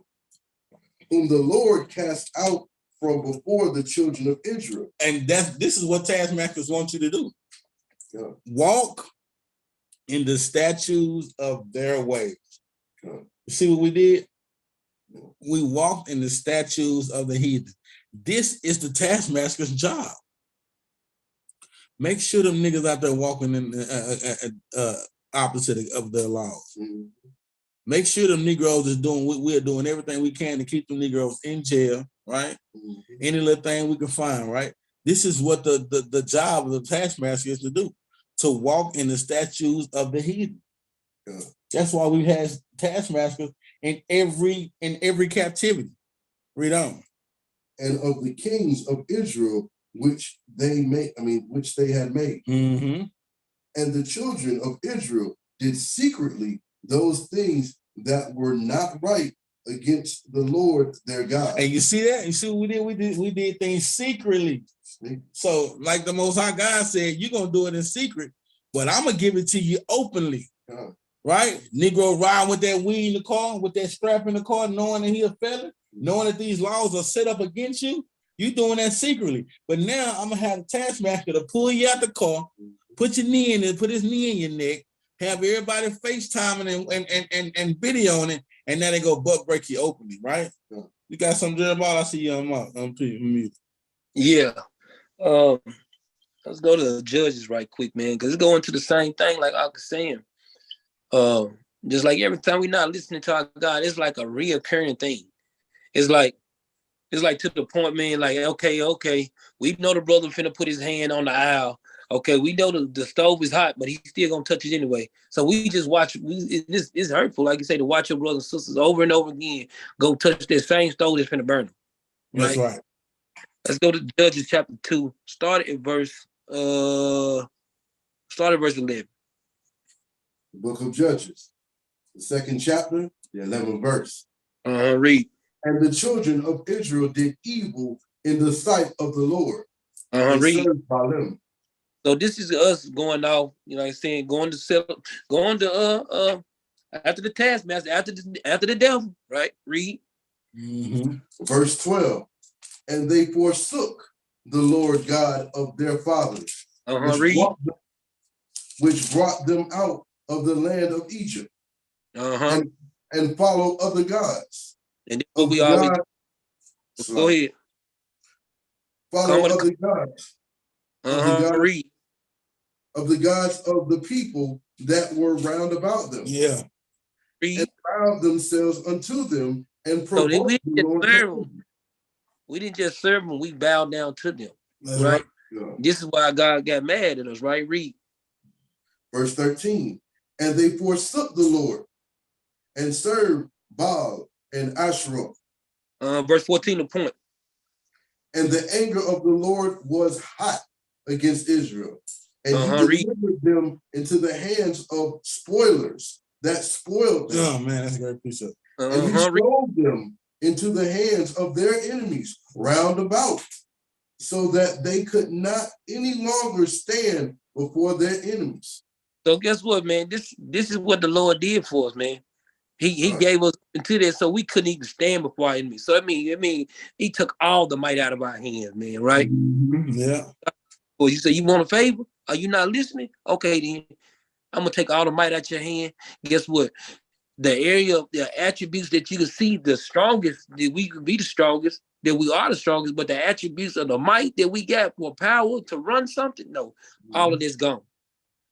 whom the Lord cast out from before the children of Israel. And this is what taskmasters want you to do. Walk in the statutes of their ways. You see what we did? We walked in the statutes of the heathen. This is the taskmaster's job. Make sure them niggas out there walking in opposite of their laws. Make sure them Negroes is doing what we're doing, everything we can to keep them Negroes in jail, right? Any little thing we can find, right? This is what the job of the taskmaster is to do, to walk in the statutes of the heathen. That's why we have taskmasters in every captivity. Read on. And of the kings of Israel, which they had made. And the children of Israel did secretly those things that were not right against the Lord their God. And you see that? You see what we did? We did things secretly. So, like the Most High God said, you're gonna do it in secret, but I'm gonna give it to you openly. Right? Negro riding with that weed in the car, with that strap in the car, knowing that he a felon, knowing that these laws are set up against you. You doing that secretly. But now I'm gonna have a taskmaster to pull you out the car, put your knee in it, put his knee in your neck, have everybody FaceTiming and videoing it, and then they go butt break you openly, right? You got some Jerubbaal? I see you on mute. Yeah. Let's go to the judges right quick, man, because it's going to the same thing like I was saying. Just like every time we're not listening to our God, it's like a reoccurring thing. It's like to the point, man, like, okay, we know the brother finna put his hand on the aisle. Okay, we know the stove is hot, but he's still gonna touch it anyway. So we just watch. It's hurtful, like you say, to watch your brothers and sisters over and over again go touch that same stove that's finna burn them. Right? That's right. Let's go to Judges chapter 2. Start at verse 11. The book of Judges, the 2nd chapter, the 11th verse. Read. And the children of Israel did evil in the sight of the Lord. Read. Baalim. So this is us going off, like saying, going to after the taskmaster, after the devil, right? Read. Verse 12. And they forsook the Lord God of their fathers, which brought them out of the land of Egypt, and follow other gods. And that's what we always do. Go ahead. Follow other gods. Read. Of the gods of the people that were round about them. Yeah. Read. And bound themselves unto them and provoked so we didn't just serve them, we bowed down to them. That's right? Yeah. This is why God got mad at us, right? Read. Verse 13. And they forsook the Lord and served Baal and Asherah. Verse 14, the point. And the anger of the Lord was hot against Israel. And he delivered them into the hands of spoilers that spoiled them. Oh, man, that's a great precept. And he sold them into the hands of their enemies round about, so that they could not any longer stand before their enemies. So guess what, man? This is what the Lord did for us, man. He gave us into that so we couldn't even stand before our enemies. So I mean, he took all the might out of our hands, man, right? Mm-hmm. Yeah. Well, you say you want a favor? Are you not listening? Okay, then I'm gonna take all the might out your hand. Guess what? The area of the attributes that you can see, the strongest, that we can be the strongest, that we are the strongest, but the attributes of the might that we got for power to run something, no, all of this gone.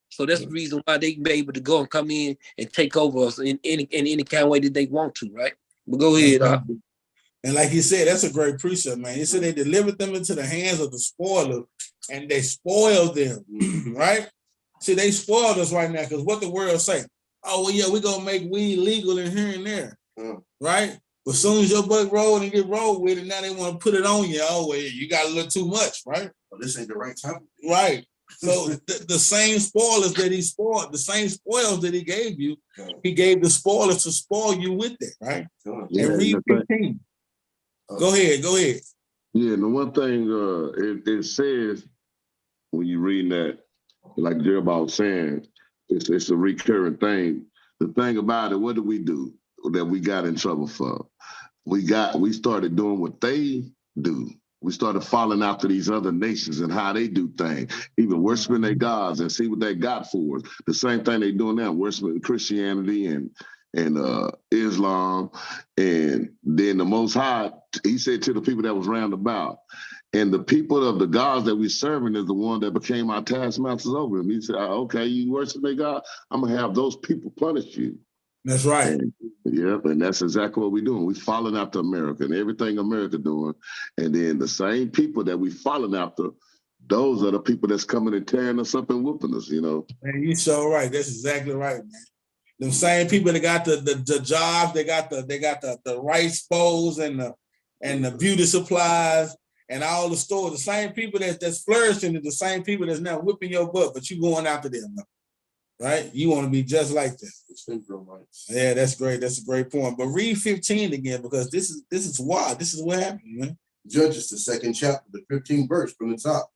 So that's the reason why they can be able to go and come in and take over us in any kind of way that they want to, right? But go ahead. And like he said, that's a great precept, man. He said they delivered them into the hands of the spoiler and they spoiled them, right? See, they spoiled us right now because what the world say? Oh, well, yeah, we're going to make weed legal in here and there, right? But as soon as your buck roll and get rolled with it, now they want to put it on you. Oh, well, you got a little too much, right? Well, this ain't the right time. Right. So the same spoilers that he spoiled, the same spoils that he gave you, he gave the spoilers to spoil you with it, right? Yeah, and read 15. Go ahead. Yeah, the one thing it says when you read that, like Jerubbaal was saying, it's a recurring thing. The thing about it, what did we do that we got in trouble for? We started doing what they do. We started following after these other nations and how they do things, even worshiping their gods and see what they got for us. The same thing they doing now, worshiping Christianity and Islam. And then the Most High, he said to the people that was round about, and the people of the gods that we serving is the one that became our taskmasters over them. He said, okay, you worship their God, I'm going to have those people punish you. That's right. And that's exactly what we're doing. We following after America and everything America doing. And then the same people that we following after, those are the people that's coming and tearing us up and whooping us, you know. Man, you so right. That's exactly right, man. Them same people that got the jobs, they got the rice bowls and the beauty supplies and all the stores. The same people that's flourishing is the same people that's now whipping your butt, but you going after them, right? You want to be just like that. Yeah, that's great. That's a great point. But read 15 again, because this is wild. This is what happened, man. Judges, the 2nd chapter, the 15th verse from the top.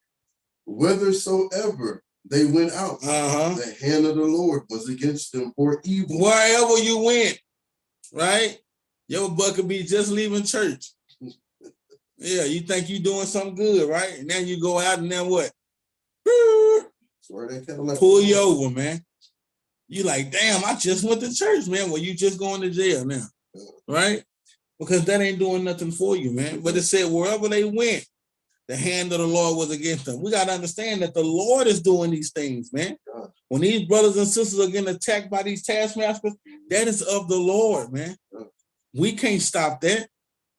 Whithersoever they went out, the hand of the Lord was against them for evil. Wherever you went, right? Your butt could be just leaving church. Yeah, you think you're doing something good, right? And then you go out and then what? Pull you over, man. You like, damn, I just went to church, man. Well, you just going to jail now, right? Because that ain't doing nothing for you, man. But it said wherever they went, the hand of the Lord was against them. We got to understand that the Lord is doing these things, man. When these brothers and sisters are getting attacked by these taskmasters, that is of the Lord, man. We can't stop that.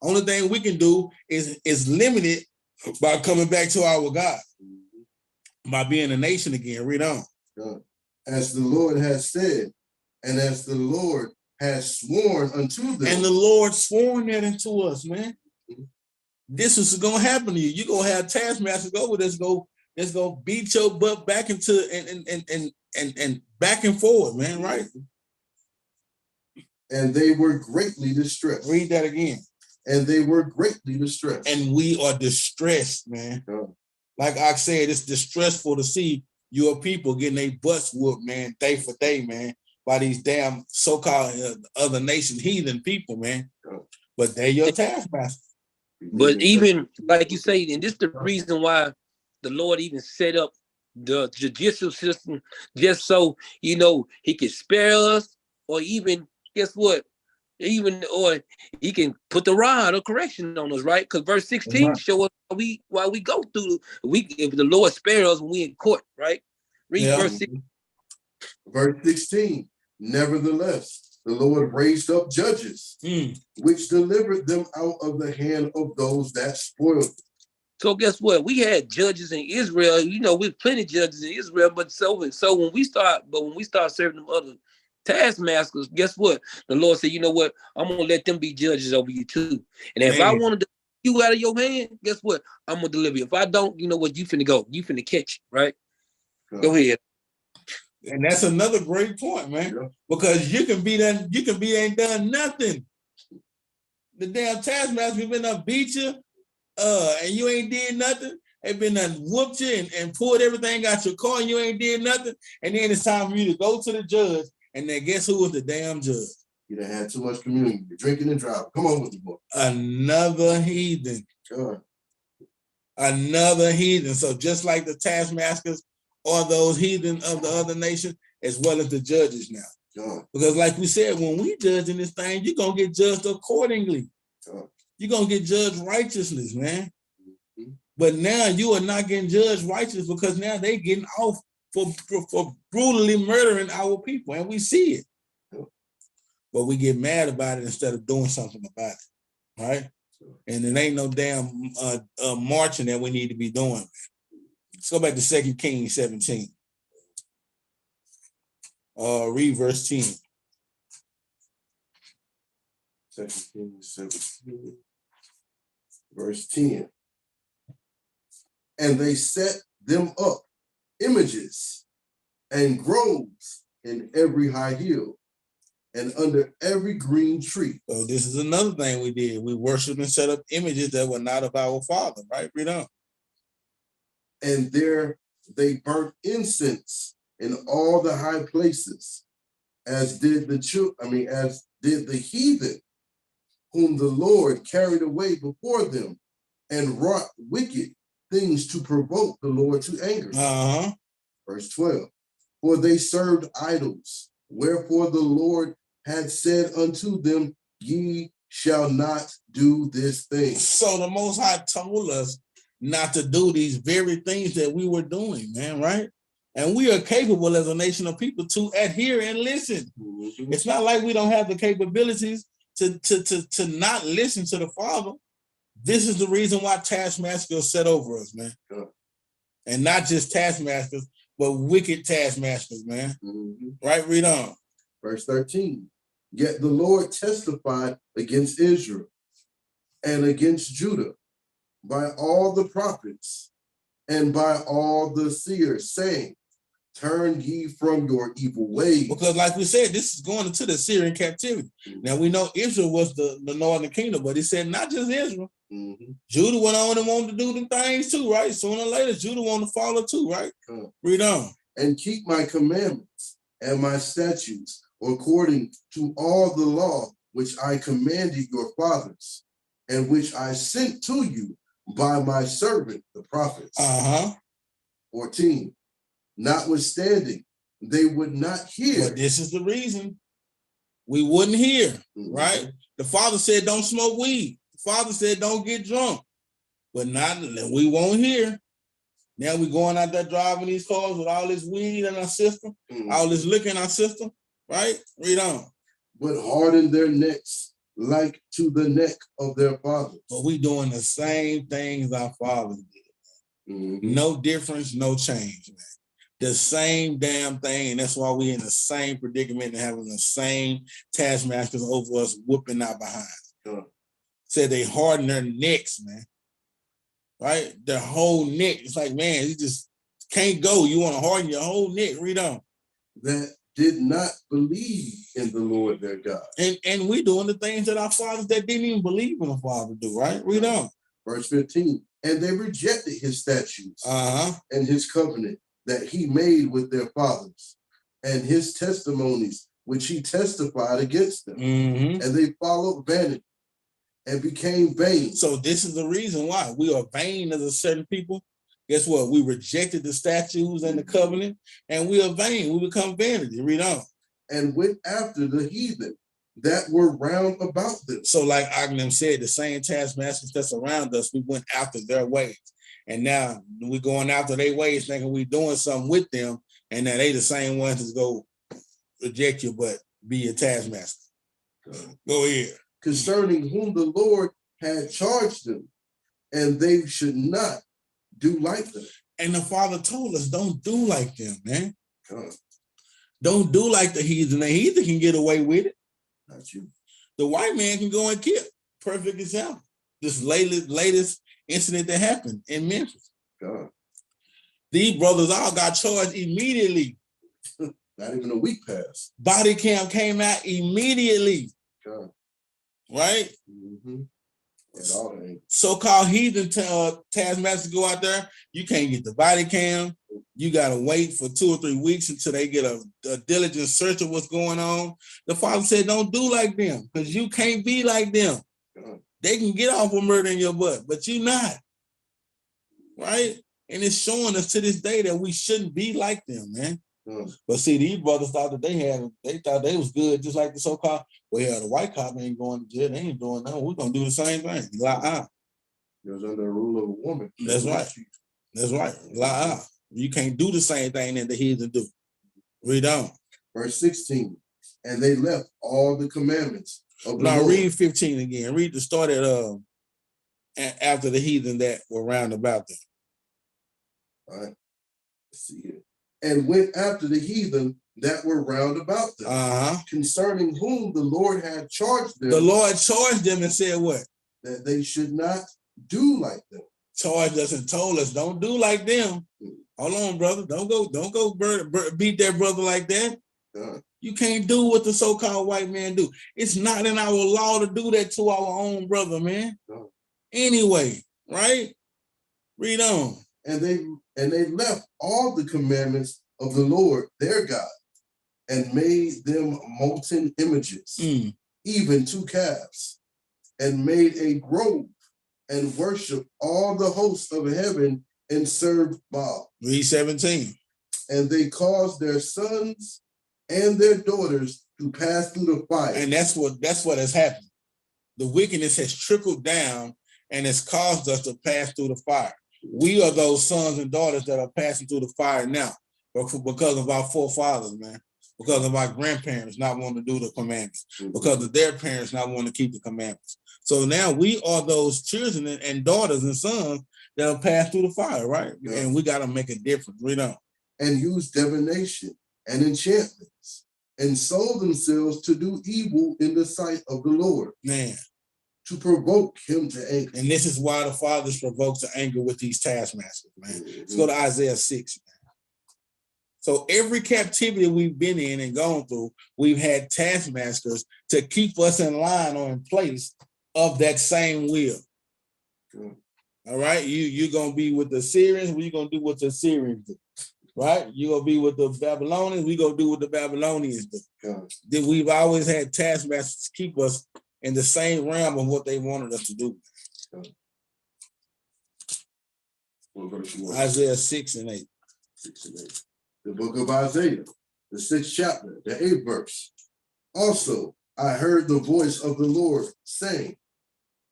Only thing we can do is limit it by coming back to our God, by being a nation again. Read on. As the Lord has said, and as the Lord has sworn unto them. And the Lord sworn that unto us, man. This is going to happen to you. You're going to have taskmasters over that's going to beat your butt back into and back and forward, man, right? And they were greatly distressed. Read that again. And they were greatly distressed. And we are distressed, man. Like I said, it's distressful to see your people getting their butts whooped, man, day for day, man, by these damn so-called other nation heathen people, man. But they're your taskmasters. But even like you say, and this is the reason why the Lord even set up the judicial system, just so, you know, he could spare us, or even, guess what? Even or he can put the rod of correction on us, right? Because verse 16 show us why we go through if the Lord spare us when we in court, right? Read verse 16. Verse 16. Nevertheless, the Lord raised up judges, which delivered them out of the hand of those that spoiled them. So guess what? We had judges in Israel. You know, we've plenty of judges in Israel, but so when we start serving them other taskmasters, guess what? The Lord said, you know what? I'm gonna let them be judges over you too. And if I want to deliver you out of your hand, guess what? I'm gonna deliver you. If I don't, you know what? You finna go. You finna catch, right? Go ahead. And that's another great point, man. Because you can be ain't done nothing. The damn taskmaster been up beat you, and you ain't did nothing. They been done whooped you and pulled everything out your car, and you ain't did nothing. And then it's time for you to go to the judge. And then guess who was the damn judge? You done had too much communion. You're drinking and driving. Come on with the book. Another heathen. Sure. Another heathen. So just like the taskmasters or those heathen of the other nation, as well as the judges now. Sure. Because like we said, when we judging this thing, you're going to get judged accordingly. Sure. You're going to get judged righteousness, man. But now you are not getting judged righteous because now they getting off for brutally murdering our people, and we see it. But we get mad about it instead of doing something about it, right? And it ain't no damn marching that we need to be doing. Let's go back to 2 Kings 17. Read verse 10. 2 Kings 17, verse 10. And they set them up images and groves in every high hill and under every green tree. So this is another thing we did. We worshiped and set up images that were not of our Father, right? Read on. And there they burnt incense in all the high places, as did the heathen, whom the Lord carried away before them, and wrought wicked things to provoke the Lord to anger. Verse 12. For they served idols, wherefore the Lord had said unto them, ye shall not do this thing. So the Most High told us not to do these very things that we were doing, man, right? And we are capable as a nation of people to adhere and listen. It's not like we don't have the capabilities to not listen to the Father. This is the reason why taskmasters are set over us, man. And not just taskmasters, but wicked taskmasters, man. Right? Read on. Verse 13. Yet the Lord testified against Israel and against Judah by all the prophets and by all the seers, saying, turn ye from your evil ways. Because like we said, this is going into the Syrian captivity. Now we know Israel was the northern kingdom, but he said not just Israel. Judah went on and wanted to do them things too, right? Sooner or later, Judah wanted to follow too, right? Read on. And keep my commandments and my statutes according to all the law which I commanded your fathers, and which I sent to you by my servant, the prophets. 14. Notwithstanding, they would not hear. But this is the reason we wouldn't hear, right? The Father said, don't smoke weed. The Father said, don't get drunk. But we won't hear. Now we're going out there driving these cars with all this weed in our system, all this liquor in our system, right? Read on. But harden their necks like to the neck of their fathers. But we doing the same things our fathers did. No difference, no change, man. The same damn thing, and that's why we in the same predicament and having the same taskmasters over us whooping our behind. Said they harden their necks, man. Right? Their whole neck. It's like, man, you just can't go. You want to harden your whole neck. Read on. That did not believe in the Lord their God. And we doing the things that our fathers that didn't even believe in the Father do, right? Read on. Verse 15. And they rejected his statutes and his covenant that he made with their fathers, and his testimonies which he testified against them. And they followed vanity and became vain. So this is the reason why we are vain as a certain people. Guess what? We rejected the statutes and the covenant, and we are vain. We become vanity. Read on. And went after the heathen that were round about them. So like Agnem said, the same taskmasters that's around us, we went after their ways. And now we're going after their ways, thinking we're doing something with them, and now they the same ones that go reject you, but be your taskmaster. Go ahead. Concerning whom the Lord had charged them, and they should not do like them. And the Father told us, don't do like them, man. Don't do like the heathen. The heathen can get away with it. Not you. The white man can go and kill. Perfect example. This latest incident that happened in Memphis. God. These brothers all got charged immediately. Not even a week passed. Body cam came out immediately. God. Right? Mm-hmm. So-called heathen taskmasters go out there. You can't get the body cam. You got to wait for 2 or 3 weeks until they get a diligent search of what's going on. The Father said, don't do like them, because you can't be like them. They can get off of murdering your butt, but you not. Right? And it's showing us to this day that we shouldn't be like them, man. But see, these brothers thought that they thought they was good, just like the so-called, well, the white cop ain't going to jail. They ain't doing nothing. We're going to do the same thing. La-ah. It was under the rule of a woman. That's right. That's right. La-ah. You can't do the same thing that the heathen do. Read on. Verse 16. And they left all the commandments of the Lord. Now read 15 again. Read the start at after the heathen that were round about them. All right. Let's see here. And went after the heathen that were round about them, concerning whom the Lord had charged them. The Lord charged them and said what? That they should not do like them. Charged us and told us, don't do like them. Hold on, brother. Don't go beat that brother like that. You can't do what the so-called white man do. It's not in our law to do that to our own brother, man. Anyway, right? Read on. And they left all the commandments of the Lord their God, and made them molten images, even 2 calves, and made a grove, and worshiped all the hosts of heaven, and served Baal. Read 17. And they caused their sons and their daughters to pass through the fire. And that's what has happened. The wickedness has trickled down and has caused us to pass through the fire. We are those sons and daughters that are passing through the fire now, because of our forefathers, man, because of our grandparents not wanting to do the commandments, because of their parents not wanting to keep the commandments. So now we are those children and daughters and sons that are passed through the fire, right? Yeah. And we got to make a difference. Read on. And use divination and enchantments, and sold themselves to do evil in the sight of the Lord. Man. To provoke him to anger. And this is why the fathers provoke to anger with these taskmasters, man. Let's go to Isaiah 6, man. So every captivity we've been in and gone through, we've had taskmasters to keep us in line or in place of that same will. All right, you're going to be with the Assyrians, we're going to do what the Assyrians do. Right? You're going to be with the Babylonians, we're going to do what the Babylonians do. Then we've always had taskmasters to keep us in the same realm of what they wanted us to do. Isaiah 6 and 8. 6 and 8. The book of Isaiah, the 6th chapter, the 8th verse. Also, I heard the voice of the Lord saying,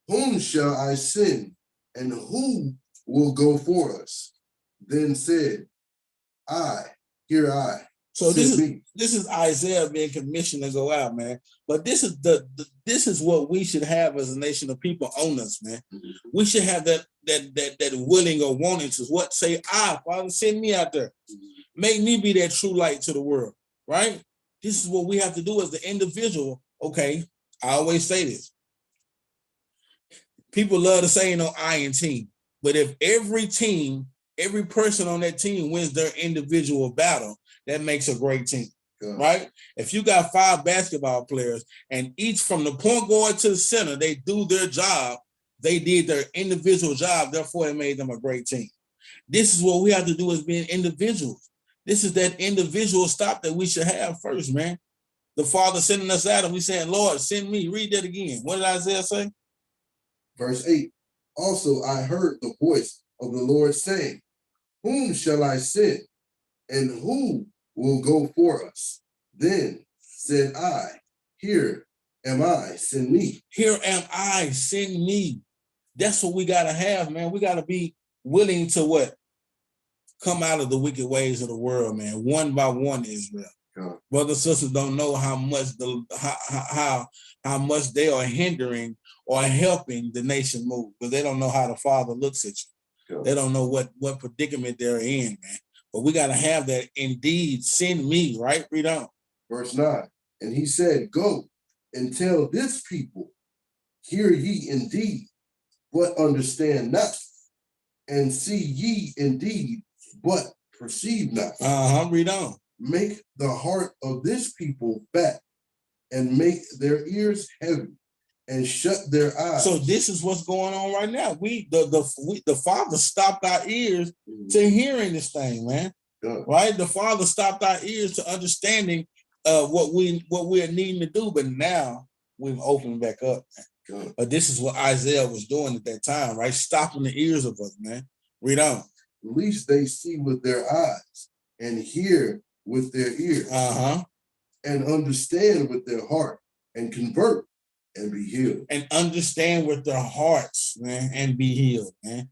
whom shall I send, and who will go for us? Then said, here I. So this is Isaiah being commissioned to go out, man. But this is what we should have as a nation of people on us, man. We should have that willing or wanting to what say, Father, send me out there. Make me be that true light to the world, right? This is what we have to do as the individual. Okay, I always say this. People love to say, I in team. But if every person on that team wins their individual battle, that makes a great team, right? If you got 5 basketball players and each from the point guard to the center, they do their job, they did their individual job, therefore it made them a great team. This is what we have to do as being individuals. This is that individual stop that we should have first, man. The Father sending us out and we saying, Lord, send me. Read that again. What did Isaiah say? Verse 8. Also, I heard the voice of the Lord saying, whom shall I send, and who will go for us? Then said I, here am I, send me. Here am I, send me. That's what we gotta have, man. We gotta be willing to what? Come out of the wicked ways of the world, man. One by one, Israel. Brothers and sisters don't know how much how much they are hindering or helping the nation move, because they don't know how the Father looks at you. They don't know what predicament they're in, man. But we gotta have that. Indeed, send me, right? Read on. Verse 9. And he said, go and tell this people, hear ye indeed, but understand not, and see ye indeed, but perceive not. Read on. Make the heart of this people fat, and make their ears heavy, and shut their eyes. So this is what's going on right now. The Father stopped our ears to hearing this thing, man. Right? The Father stopped our ears to understanding what we're needing to do, but now we've opened back up. But this is what Isaiah was doing at that time, right? Stopping the ears of us, man. Read on. At least they see with their eyes and hear with their ears, and understand with their heart and convert and be healed. And understand with their hearts, man, and be healed, man.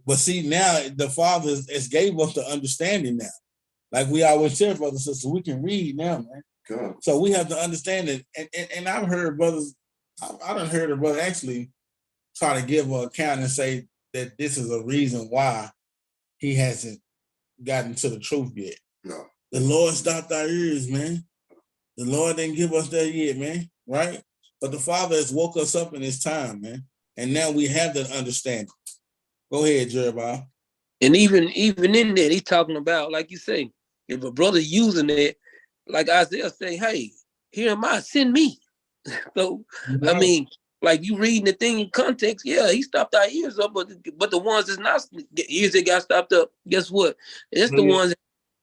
But see, now the Father has gave us the understanding now. Like we always say, brothers and sisters, we can read now, man. So we have to understand it. And I've heard brothers, I done heard a brother actually try to give an account and say that this is a reason why he hasn't gotten to the truth yet. No. The Lord stopped our ears, man. The Lord didn't give us that yet, man. Right? But the Father has woke us up in His time, man. And now we have that understanding. Go ahead, Jerubbaal. And even in that, he's talking about, like you say, if a brother using it, like Isaiah say, hey, here am I, send me. So, I mean, like you reading the thing in context, yeah, he stopped our ears up, but the ones that's not, the ears that got stopped up, guess what? It's the ones that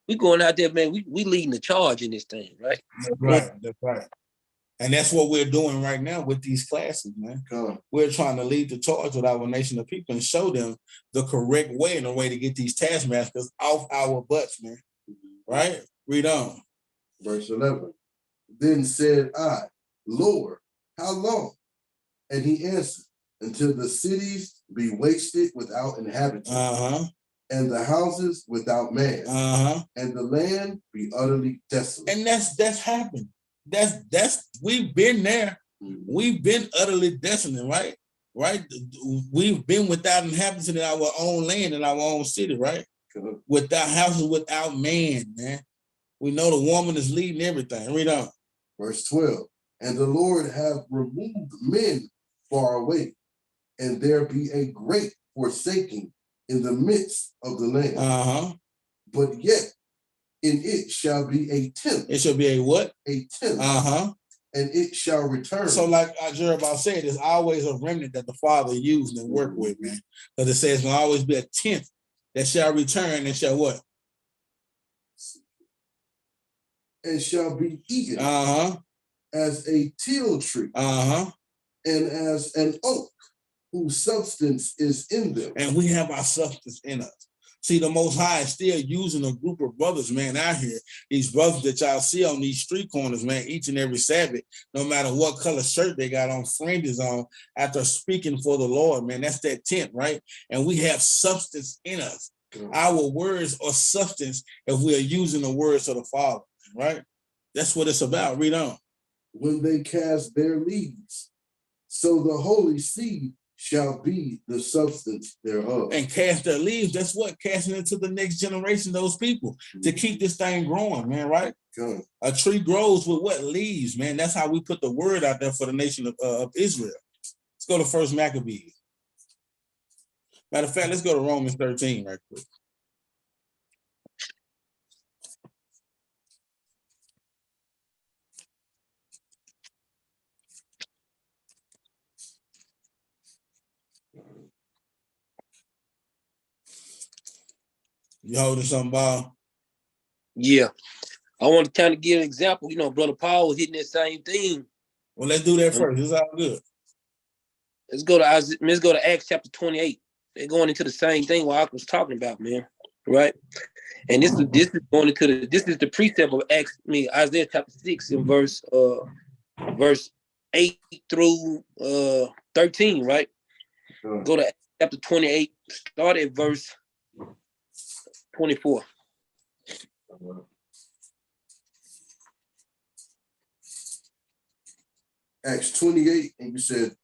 we going out there, man, we leading the charge in this thing, right? That's right. And that's what we're doing right now with these classes, man. We're trying to lead the charge with our nation of people and show them the correct way and the way to get these taskmasters off our butts, man. Right? Read on. Verse 11. Then said I, Lord, how long? And he answered, until the cities be wasted without inhabitants, and the houses without man, and the land be utterly desolate. And that's happened. That's we've been there. We've been utterly desolate, right? Right? We've been without inhabitants in our own land, in our own city, right? Without houses, without man, man. We know the woman is leading everything. Read on. Verse 12. And the Lord hath removed men far away, and there be a great forsaking in the midst of the land. But yet in it shall be a tenth. It shall be a what? A tenth. And it shall return. So like Jerubbaal said, there's always a remnant that the Father used and worked with, man. Because it says there'll always be a tenth that shall return and shall what? And shall be eaten as a teal tree, and as an oak whose substance is in them. And we have our substance in us. See, the Most High is still using a group of brothers, man, out here. These brothers that y'all see on these street corners, man, each and every Sabbath, no matter what color shirt they got on, fringes on, after speaking for the Lord, man, that's that tent, right? And we have substance in us. Our words are substance if we are using the words of the Father, right? That's what it's about. Read on. When they cast their leaves, so the holy seed shall be the substance thereof. And cast their leaves, that's what? Casting into the next generation, those people, to keep this thing growing, man, right? A tree grows with what? Leaves, man. That's how we put the word out there for the nation of Israel. Let's go to 1 Maccabees. Matter of fact, let's go to Romans 13 right quick. You holding something, Bob? Yeah. I want to kind of give an example. You know, Brother Paul was hitting that same thing. Well, let's do that first. It's all good. Let's go to Acts chapter 28. They're going into the same thing what I was talking about, man. Right? And this is going into this is the precept of Isaiah chapter 6 and verse 8 through 13, right? Go to chapter 28, start at verse 24. Acts 28, and you said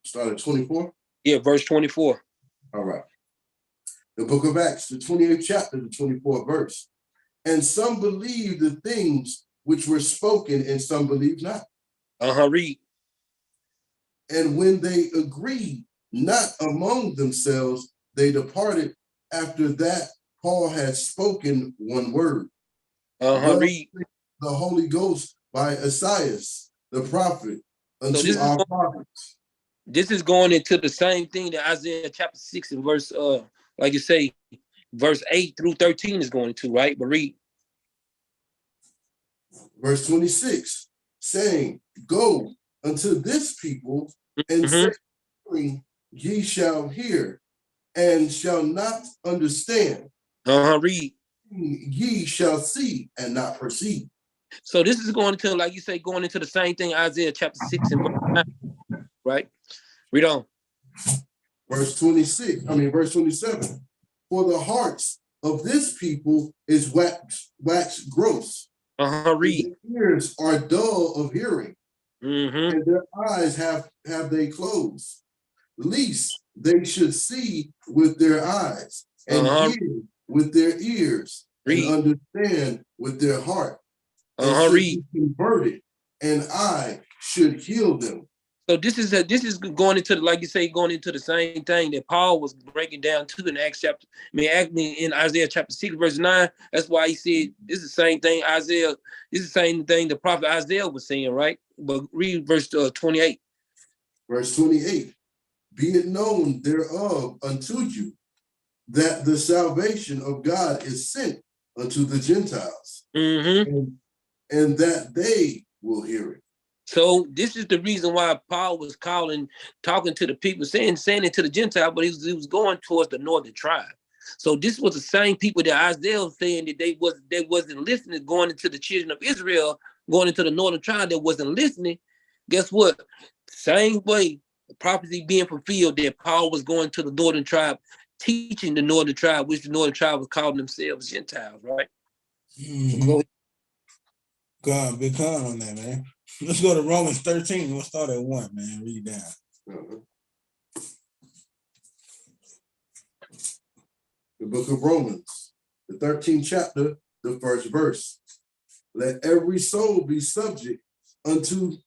start at 24? Yeah, verse 24. All right. The book of Acts, the 28th chapter, the 24th verse. And some believed the things which were spoken, and some believed not. Read. And when they agreed not among themselves, they departed after that Paul had spoken one word. Read. The Holy Ghost by Esaias, the prophet, unto our fathers. This is going into the same thing that Isaiah chapter 6 and verse, like you say, verse 8 through 13 is going into, right? But read. Verse 26, saying, go unto this people and say, ye shall hear and shall not understand. Read. Ye shall see and not perceive. So this is going into, like you say, going into the same thing, Isaiah chapter 6 and verse 9, right? Read on. Verse 27. For the hearts of this people is wax gross. Read. Their ears are dull of hearing, and their eyes have they closed, lest they should see with their eyes, and hear with their ears, and understand with their heart, and should be converted, and I should heal them. So this is going into, like you say, going into the same thing that Paul was breaking down to in Acts chapter. In Isaiah chapter 6 verse 9. That's why he said this is the same thing Isaiah. This is the same thing the prophet Isaiah was saying, right? But read verse 28. Verse 28. Be it known thereof unto you that the salvation of God is sent unto the Gentiles, and that they will hear it. So this is the reason why Paul was talking to the people, saying it to the Gentile, but he was going towards the northern tribe. So this was the same people that Isaiah was saying that they wasn't listening, going into the children of Israel, going into the northern tribe that wasn't listening. Guess what? Same way, the prophecy being fulfilled that Paul was going to the northern tribe, teaching the northern tribe, which the northern tribe was calling themselves Gentiles, right? God, big con on that, man. Let's go to Romans 13. We'll start at 1, man. Read down. The book of Romans, the 13th chapter, the first verse. Let every soul be subject unto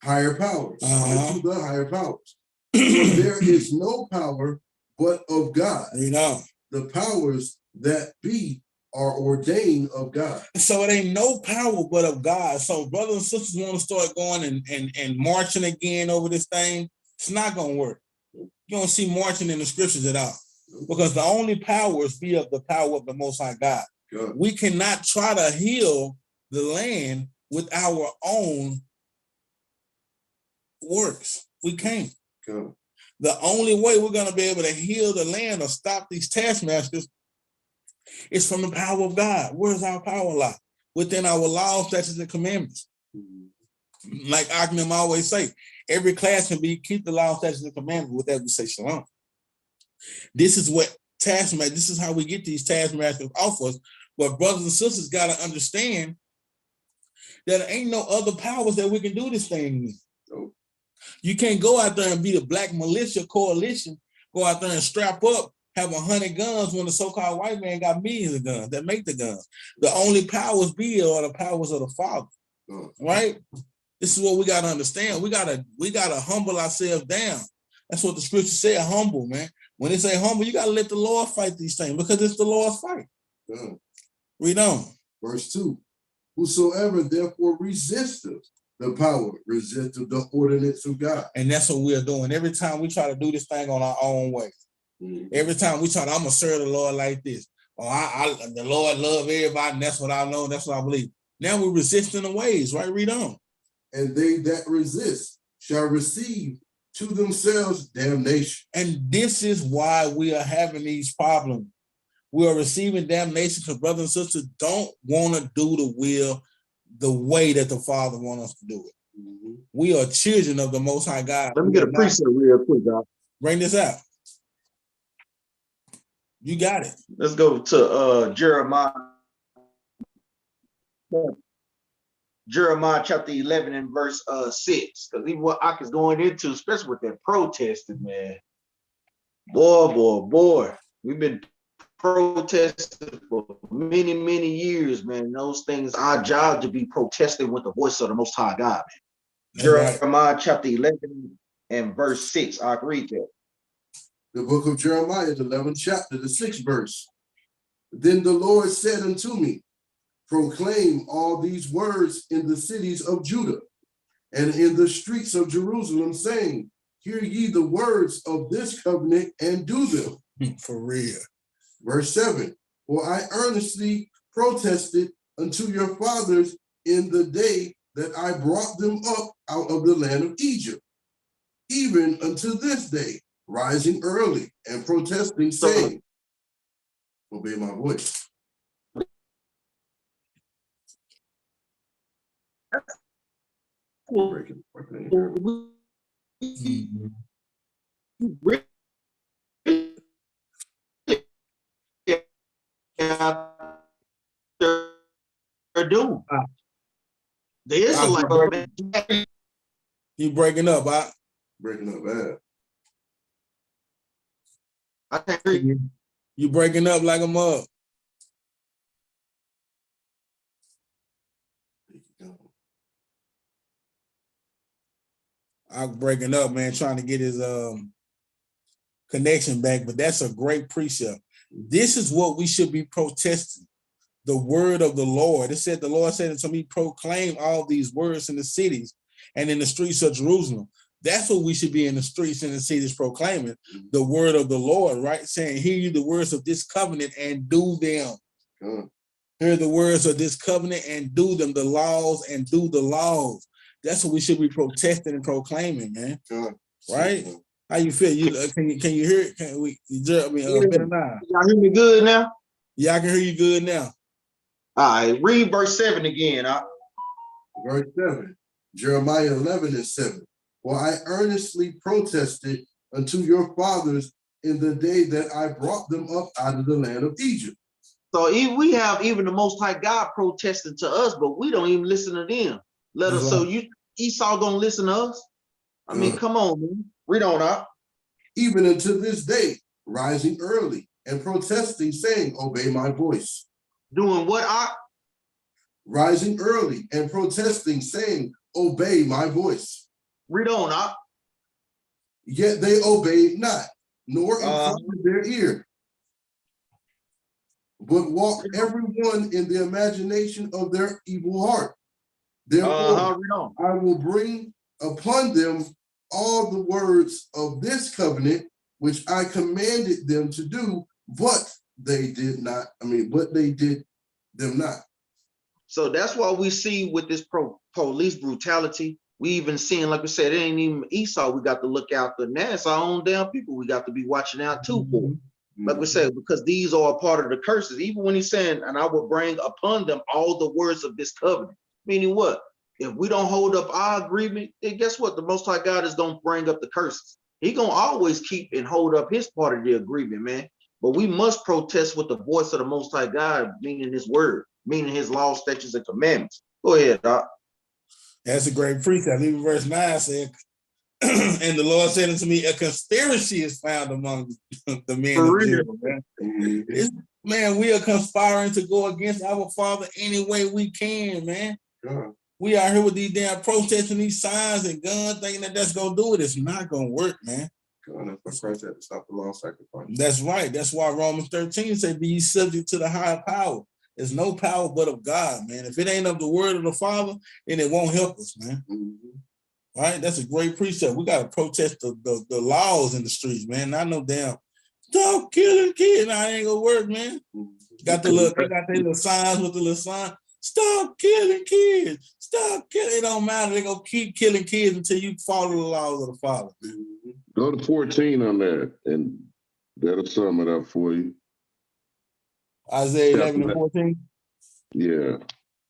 higher powers, unto the higher powers. There is no power but of God. The powers that be are ordained of God. So it ain't no power but of God. So brothers and sisters want to start going and marching again over this thing. It's not going to work. You don't see marching in the scriptures at all. Because the only powers be of the power of the Most High God. We cannot try to heal the land with our own works. We can't. The only way we're going to be able to heal the land or stop these taskmasters is from the power of God. Where's our power lie? Within our laws, statutes, and commandments. Like Akim always say, every class can keep the laws, statutes, and commandments. With that, we say shalom. This is what taskmasters, this is how we get these taskmasters off us. But brothers and sisters got to understand that there ain't no other powers that we can do this thing with. You can't go out there and be the black militia coalition, go out there and strap up, have 100 guns when the so-called white man got millions of guns that make the guns. The only powers be are the powers of the Father, right? This is what we got to understand. We gotta humble ourselves down. That's what the scripture said, humble, man. When they say humble, you got to let the Lord fight these things because it's the Lord's fight. Read on. Verse 2. Whosoever therefore resisteth the power, resisteth the ordinance of God. And that's what we're doing. Every time we try to do this thing on our own way. Every time we try to, I'm going to serve the Lord like this. Or the Lord love everybody, and that's what I know, that's what I believe. Now we're resisting the ways, right? Read on. And they that resist shall receive to themselves damnation. And this is why we are having these problems. We are receiving damnation because brothers and sisters don't want to do the will the way that the Father wants us to do it. We are children of the Most High God. Let me get a precept real quick, guys. Bring this out. You got it. Let's go to Jeremiah. Jeremiah chapter 11 and verse 6. Because even what Ak is going into, especially with that protesting, man. Boy. We've been protesting for many, many years, man. Those things, our job to be protesting with the voice of the Most High God, man. Jeremiah chapter 11 and verse 6. I read that. The book of Jeremiah, the 11th chapter, the 6th verse. Then the Lord said unto me, proclaim all these words in the cities of Judah and in the streets of Jerusalem, saying, hear ye the words of this covenant and do them. For real. Verse 7, for I earnestly protested unto your fathers in the day that I brought them up out of the land of Egypt, even unto this day, rising early and protesting, saying, obey my voice. They're doing. The Israelites. You breaking up, huh? Breaking up bad. I can't hear you. You breaking up like a mug. I'm breaking up, man, trying to get his connection back, but that's a great precept. This is what we should be protesting. The word of the Lord. It said, the Lord said unto me, proclaim all these words in the cities and in the streets of Jerusalem. That's what we should be in the streets and the cities proclaiming, the word of the Lord, right? Saying, hear you the words of this covenant and do them. Hear the words of this covenant and do them, the laws and do the laws. That's what we should be protesting and proclaiming, man. Right? How you feel? Can you hear it? Can we? Benaniyah. Y'all hear me good now? Yeah, I can hear you good now. All right, read verse 7 again. Verse 7, Jeremiah 11 and 7. For I earnestly protested unto your fathers in the day that I brought them up out of the land of Egypt. So we have even the Most High God protesting to us, but we don't even listen to them. Let us. So Esau gonna listen to us? I mean, come on, man. Read on out. Even unto this day, rising early and protesting, saying, obey my voice. Doing what? Rising early and protesting, saying, obey my voice. Read on out. Yet they obeyed not, nor inclined their ear, but walked everyone in the imagination of their evil heart. Therefore, I will bring upon them all the words of this covenant, which I commanded them to do, but they did not. But they did them not. So that's why we see with this police brutality, we even seeing, like we said, it ain't even Esau we got to look out for. Now it's our own damn people we got to be watching out too for. Like we said, because these are a part of the curses. Even when he's saying, and I will bring upon them all the words of this covenant. Meaning what? If we don't hold up our agreement, then guess what? The Most High God is going to bring up the curses. He going to always keep and hold up his part of the agreement, man. But we must protest with the voice of the Most High God, meaning his word, meaning his laws, statutes, and commandments. Go ahead, Doc. That's a great precept. Even verse 9 said, and the Lord said unto me, a conspiracy is found among the men of Judah. Man, we are conspiring to go against our Father any way we can, man. We are here with these damn protesting these signs and guns, thinking that that's going to do it. It's not going to work, man. Stop the law sacrifice. That's right. That's why Romans 13 says, be subject to the higher power. There's no power but of God, man. If it ain't of the word of the Father, then it won't help us, man. Right? That's a great precept. We got to protest the laws in the streets, man. Not no damn, stop killing kids. Nah, it ain't going to work, man. Got the little, they got their little signs with the little sign. Stop killing kids. Stop killing. It don't matter. They're going to keep killing kids until you follow the laws of the Father. Go to 14 on that, and that'll sum it up for you. Isaiah 11 and 14? Yeah.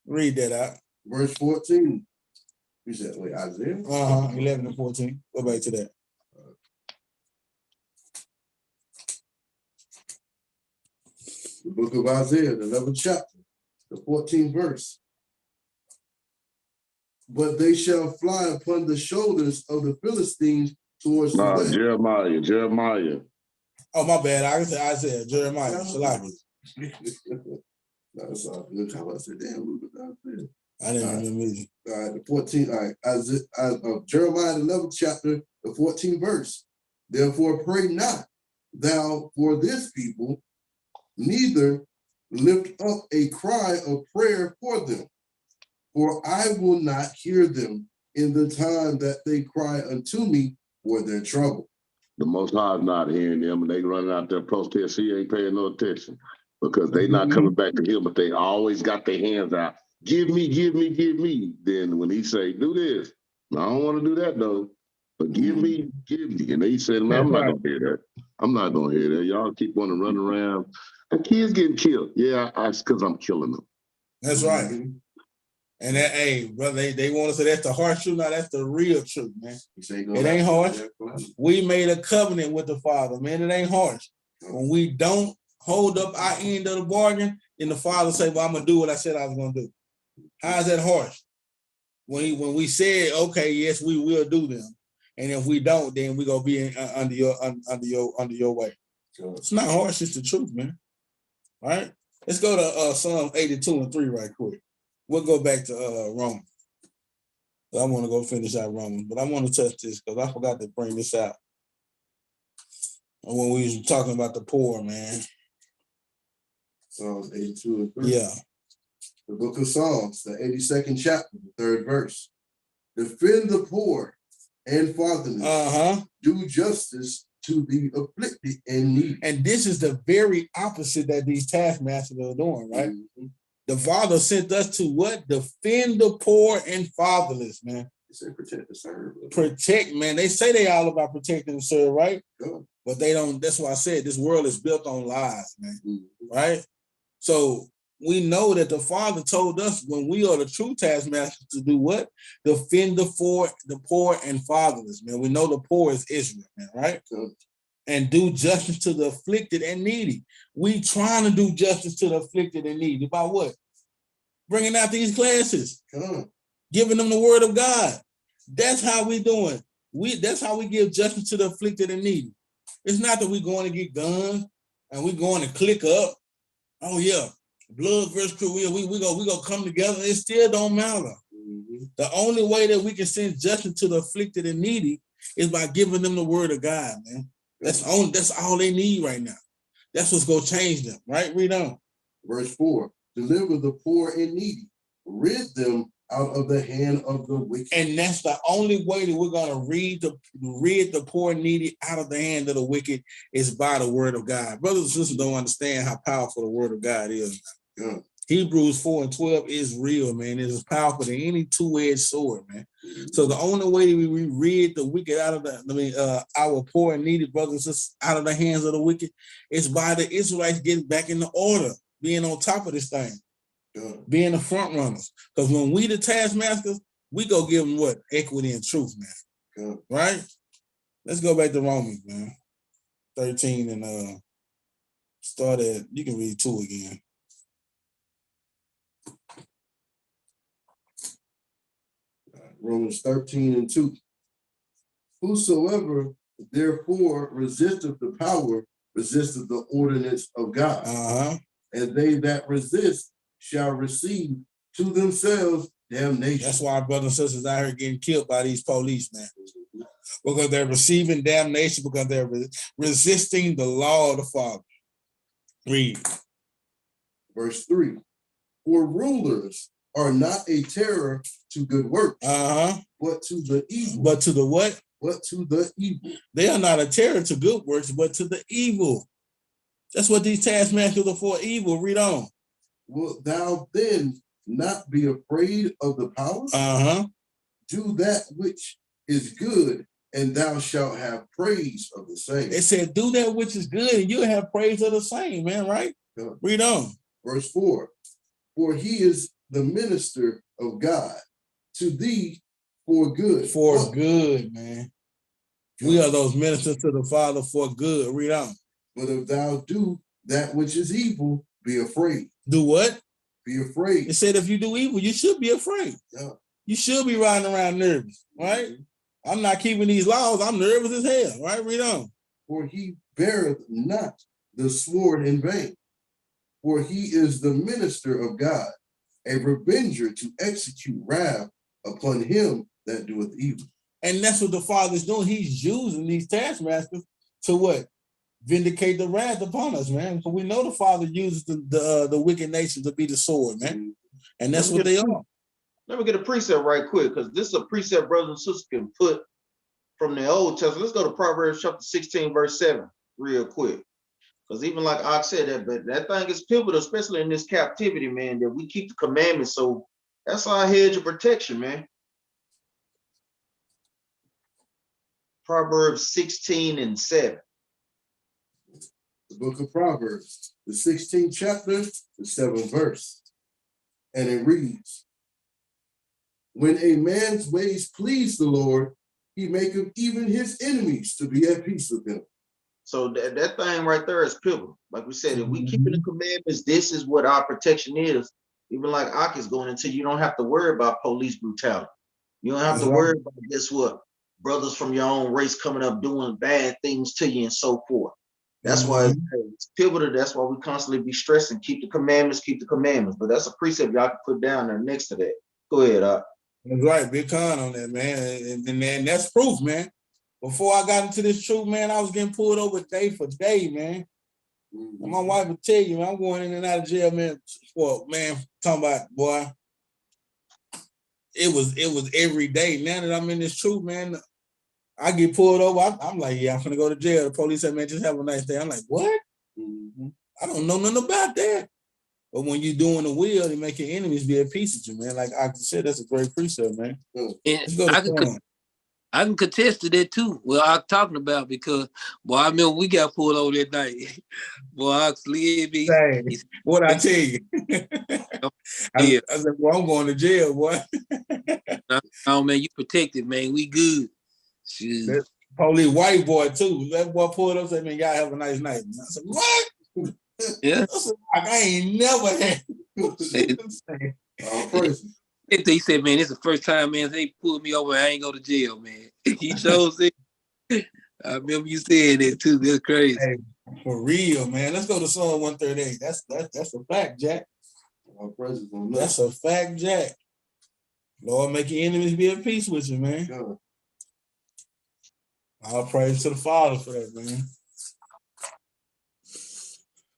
Read that out. Verse 14. You said, wait, Isaiah? 11 and 14. Go back to that. The book of Isaiah, the 11th chapter, the 14th verse. But they shall fly upon the shoulders of the Philistines towards the west. Jeremiah. Oh, my bad. I said Isaiah, Jeremiah. That's all good. How I said, damn, we was out there. I didn't remember either. All right, the 14th, all right, Jeremiah, the 11th chapter, the 14th verse. Therefore, pray not thou for this people, neither lift up a cry of prayer for them. For I will not hear them in the time that they cry unto me for their trouble. The Most High is not hearing them, and they running out there protest. He ain't paying no attention because they not coming back to him, but they always got their hands out. Give me, give me, give me. Then when he say, do this, I don't want to do that though, but give me, give me. And they said, man, I'm not going to hear that. I'm not going to hear that. Y'all keep wanting to run around. And kids getting killed. Yeah, it's because I'm killing them. That's right. And that, hey, brother, they want to say that's the harsh truth. Now that's the real truth, man. It ain't harsh. We made a covenant with the Father, man. It ain't harsh. When we don't hold up our end of the bargain, then the Father say, well, I'm going to do what I said I was going to do. How is that harsh? When we said, okay, yes, we will do them. And if we don't, then we're going to be under your way. Sure. It's not harsh, it's the truth, man. All right? Let's go to Psalm 82 and 3 right quick. We'll go back to Romans. I want to go finish out Romans, but I want to touch this because I forgot to bring this out. When we was talking about the poor, man. Psalms 82 and 3. Yeah. The book of Psalms, the 82nd chapter, the 3rd verse. Defend the poor and fatherless. Do justice to the afflicted and needy. And this is the very opposite that these taskmasters are doing, right? The Father sent us to what? Defend the poor and fatherless, man. They say protect and serve. Protect, man. They say they all about protecting and serve, right? Sure. But they don't. That's why I said this world is built on lies, man. Right? So we know that the Father told us when we are the true taskmasters to do what? Defend the poor and fatherless, man. We know the poor is Israel, man, right? Sure. And do justice to the afflicted and needy. We trying to do justice to the afflicted and needy. By what? Bringing out these classes. Giving them the word of God. That's how we doing. That's how we give justice to the afflicted and needy. It's not that we're going to get guns and we're going to click up. Oh yeah, blood versus crew. We gonna come together. It still don't matter. The only way that we can send justice to the afflicted and needy is by giving them the word of God, man. That's all they need right now. That's what's going to change them, right? Read on. Verse 4, deliver the poor and needy, rid them out of the hand of the wicked. And that's the only way that we're going to rid the poor and needy out of the hand of the wicked is by the word of God. Brothers and sisters don't understand how powerful the word of God is. Yeah. Hebrews 4 and 12 is real, man. It is powerful than any two-edged sword, man. So the only way that we rid the wicked out of our poor and needy brothers and sisters out of the hands of the wicked is by the Israelites getting back in the order, being on top of this thing, being the front runners. Because when we the taskmasters, we go give them what? Equity and truth, man. Right? Let's go back to Romans, man. 13 and start at, you can read 2 again. Romans 13 and 2. Whosoever therefore resisteth the power, resisteth the ordinance of God. And they that resist shall receive to themselves damnation. That's why our brothers and sisters out here getting killed by these police, man. Because they're receiving damnation, because they're resisting the law of the Father. Read. Verse 3. For rulers are not a terror to good works, but to the evil. But to the what? But to the evil. They are not a terror to good works, but to the evil. That's what these taskmasters are for, evil. Read on. Wilt thou then not be afraid of the powers? Do that which is good, and thou shalt have praise of the same. It said, do that which is good, and you'll have praise of the same, man, right? Read on. Verse 4. For he is the minister of God to thee for good. For good, man. We are those ministers to the Father for good. Read on. But if thou do that which is evil, be afraid. Do what? Be afraid. It said if you do evil, you should be afraid. Yeah. You should be riding around nervous, right? I'm not keeping these laws. I'm nervous as hell, right? Read on. For he beareth not the sword in vain, for he is the minister of God, a revenger to execute wrath upon him that doeth evil. And that's what the Father's doing. He's using these taskmasters to what? Vindicate the wrath upon us, man. Because we know the Father uses the wicked nation to be the sword, man. And that's what they are. Let me get a precept right quick, because this is a precept brothers and sisters can put from the Old Testament. Let's go to Proverbs chapter 16, verse 7, real quick. Because even like Ox said, that thing is pivotal, especially in this captivity, man, that we keep the commandments. So that's our hedge of protection, man. Proverbs 16 and 7. The book of Proverbs, the 16th chapter, the 7th verse. And it reads, when a man's ways please the Lord, he maketh even his enemies to be at peace with him. So that thing right there is pivotal. Like we said, if we keep the commandments, this is what our protection is. Even like Ak is going into, you don't have to worry about police brutality. You don't have to worry about, guess what, brothers from your own race coming up doing bad things to you and so forth. That's why it's pivotal. That's why we constantly be stressing, keep the commandments. But that's a precept y'all can put down there next to that. Go ahead, Ak. That's right, big con on that, man. And that's proof, man. Before I got into this truth, man, I was getting pulled over day for day, man. And my wife would tell you, man, I'm going in and out of jail, man. Well, man, talking about, boy, it was every day. Now that I'm in this truth, man, I get pulled over. I'm like, yeah, I'm gonna go to jail. The police said, man, just have a nice day. I'm like, what? I don't know nothing about that. But when you're doing the will, they make your enemies be at peace with you, man. Like I said, that's a great precept, man. And I can contest to that too. Well, I'm talking about because, boy, I remember we got pulled over that night. Boy, I slid me. What I tell you? I said, well, I'm going to jail, boy. Oh, man, you protected, man. We good. That police white boy too. That boy pulled up and said, man, y'all have a nice night. And I said, what? Yeah. I ain't never had. He said, man, it's the first time, man, they pulled me over. I ain't go to jail, man. He chose it. I remember you saying that too. That's crazy. Hey, for real, man. Let's go to Psalm 138. That's a fact, Jack. That's a fact, Jack. Lord, make your enemies be at peace with you, man. God. I'll praise to the Father for that, man.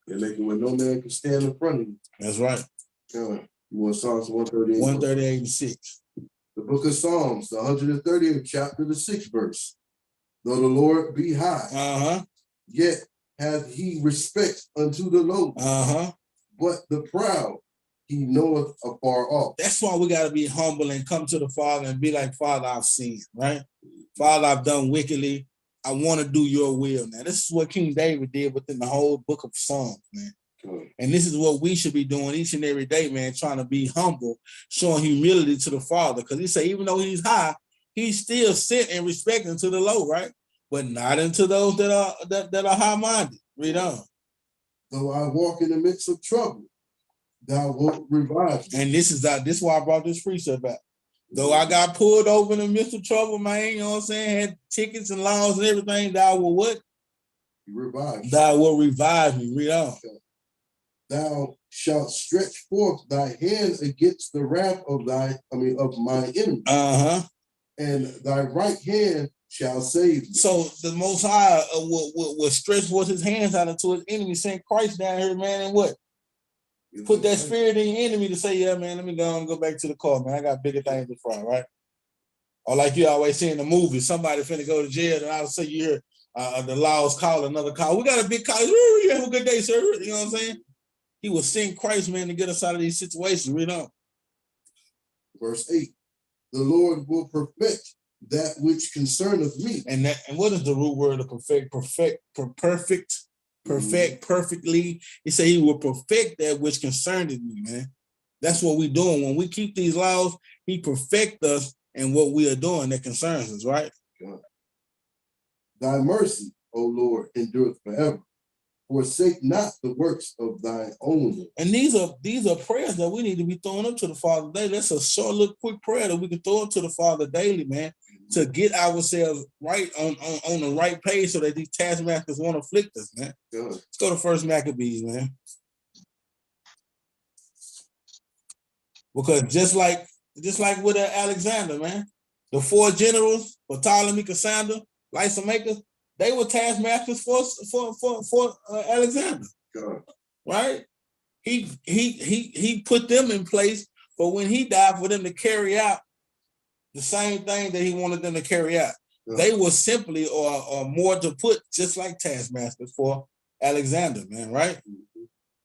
They're making where no man can stand in front of you. That's right. God. You want Psalms 138? 138 and 6. The book of Psalms, the 130th chapter, the 6th verse. Though the Lord be high, yet hath he respect unto the low. But the proud he knoweth afar off. That's why we got to be humble and come to the Father and be like, Father, I've sinned, right? Father, I've done wickedly. I want to do your will. Now, this is what King David did within the whole book of Psalms, man. And this is what we should be doing each and every day, man, trying to be humble, showing humility to the Father. Because he said, even though he's high, he's still sent and respecting to the low, right? But not into those that are high-minded. Read on. Though I walk in the midst of trouble, thou wilt revive me. And this is why I brought this precept back. Though I got pulled over in the midst of trouble, man, you know what I'm saying? Had tickets and laws and everything, thou will what? Revive. Thou will revive me. Read on. Thou shalt stretch forth thy hand against the wrath of my enemy. And thy right hand shall save me. So the Most High will stretch forth his hands out into his enemy, send Christ down here, man, and what? Put that spirit in your enemy to say, yeah, man, let me go and go back to the car, man. I got bigger things to fry, right? Or like you always see in the movies, somebody finna go to jail, and I'll say you hear the laws call another call. We got a big call. You have a good day, sir. You know what I'm saying? He will send Christ, man, to get us out of these situations. Read on. Verse 8. The Lord will perfect that which concerneth me. And what is the root word of perfectly? He said he will perfect that which concerneth me, man. That's what we're doing. When we keep these laws, he perfect us and what we are doing that concerns us, right? God. Thy mercy, O Lord, endureth forever. Forsake not the works of thine own. And these are prayers that we need to be throwing up to the Father daily. That's a short little quick prayer that we can throw up to the Father daily, man, to get ourselves right on the right page so that these taskmasters won't afflict us, man. God. Let's go to 1 Maccabees, man. Because just like with Alexander, man, the 4 generals, Ptolemy, Cassander, Lysimachus, they were taskmasters for Alexander, God. right? He put them in place for when he died, for them to carry out the same thing that he wanted them to carry out. God. They were simply or more to put, just like taskmasters for Alexander, man, right?